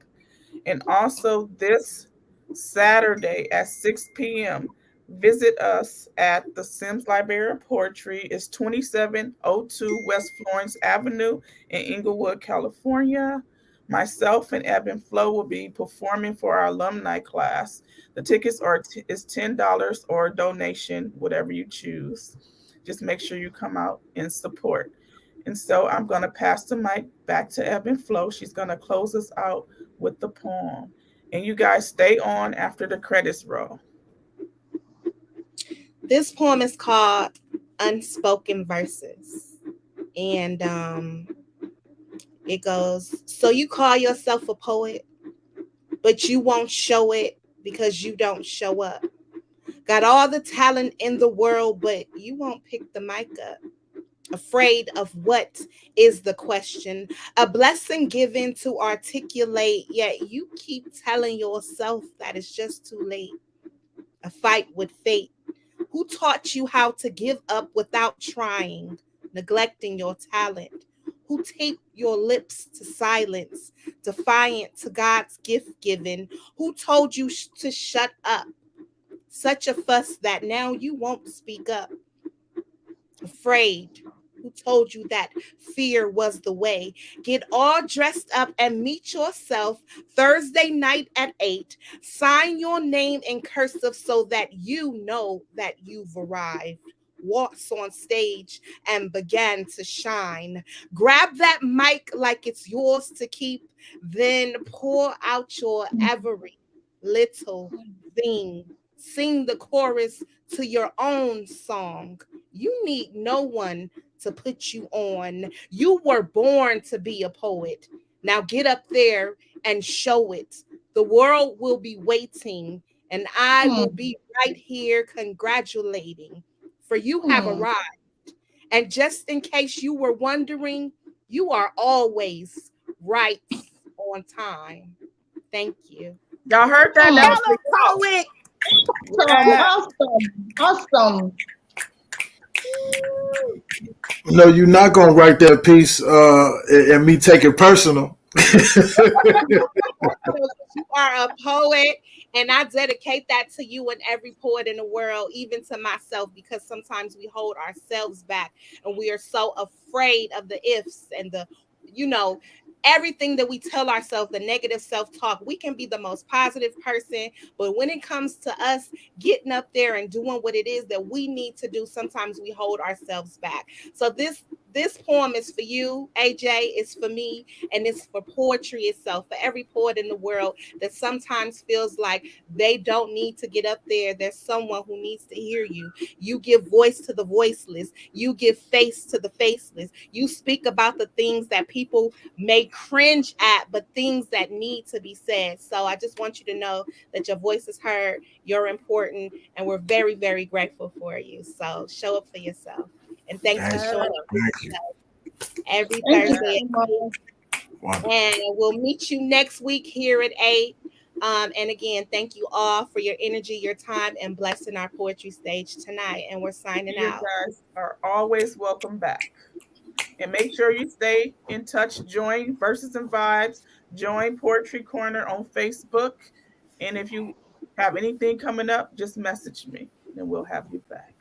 And also this Saturday at 6 p.m., visit us at the Sims Library of Poetry. It's 2702 West Florence Avenue in Inglewood, California. Myself and Ebb and Flo will be performing for our alumni class. The tickets is $10 or a donation, whatever you choose. Just make sure you come out and support. And so I'm going to pass the mic back to Ebb and Flo. She's going to close us out with the poem. And you guys stay on after the credits roll. This poem is called Unspoken Verses. And it goes, so you call yourself a poet, but you won't show it because you don't show up. Got all the talent in the world, but you won't pick the mic up. Afraid of what is the question? A blessing given to articulate, yet you keep telling yourself that it's just too late. A fight with fate. Who taught you how to give up without trying, neglecting your talent? Who taped your lips to silence, defiant to God's gift given? Who told you to shut up? Such a fuss that now you won't speak up. Afraid. Who told you that fear was the way? Get all dressed up and meet yourself Thursday night at 8. Sign your name in cursive so that you know that you've arrived. Walks on stage and began to shine. Grab that mic like it's yours to keep, then pour out your every little thing. Sing the chorus to your own song. You need no one to put you on. You were born to be a poet. Now get up there and show it. The world will be waiting, and I will be right here congratulating. For you have arrived. And just in case you were wondering, you are always right on time. Thank you. Y'all heard that? That was the Poet. Awesome. Awesome. No, you're not gonna write that piece and me take it personal. You are a poet, and I dedicate that to you and every poet in the world, even to myself, because sometimes we hold ourselves back and we are so afraid of the ifs and the, you know, everything that we tell ourselves, the negative self-talk. We can be the most positive person, but when it comes to us getting up there and doing what it is that we need to do, sometimes we hold ourselves back. So this poem is for you, AJ, it's for me, and it's for poetry itself, for every poet in the world that sometimes feels like they don't need to get up there. There's someone who needs to hear you. You give voice to the voiceless. You give face to the faceless. You speak about the things that people may cringe at, but things that need to be said. So I just want you to know that your voice is heard, you're important, and we're very, very grateful for you. So show up for yourself. And thanks for showing up every Thank you Thursday. so much. And we'll meet you next week here at 8. And again, thank you all for your energy, your time, and blessing our poetry stage tonight. And we're signing You out. guys are always welcome back. And make sure you stay in touch. Join Verses and Vibes. Join Poetry Corner on Facebook. And if you have anything coming up, just message me and we'll have you back.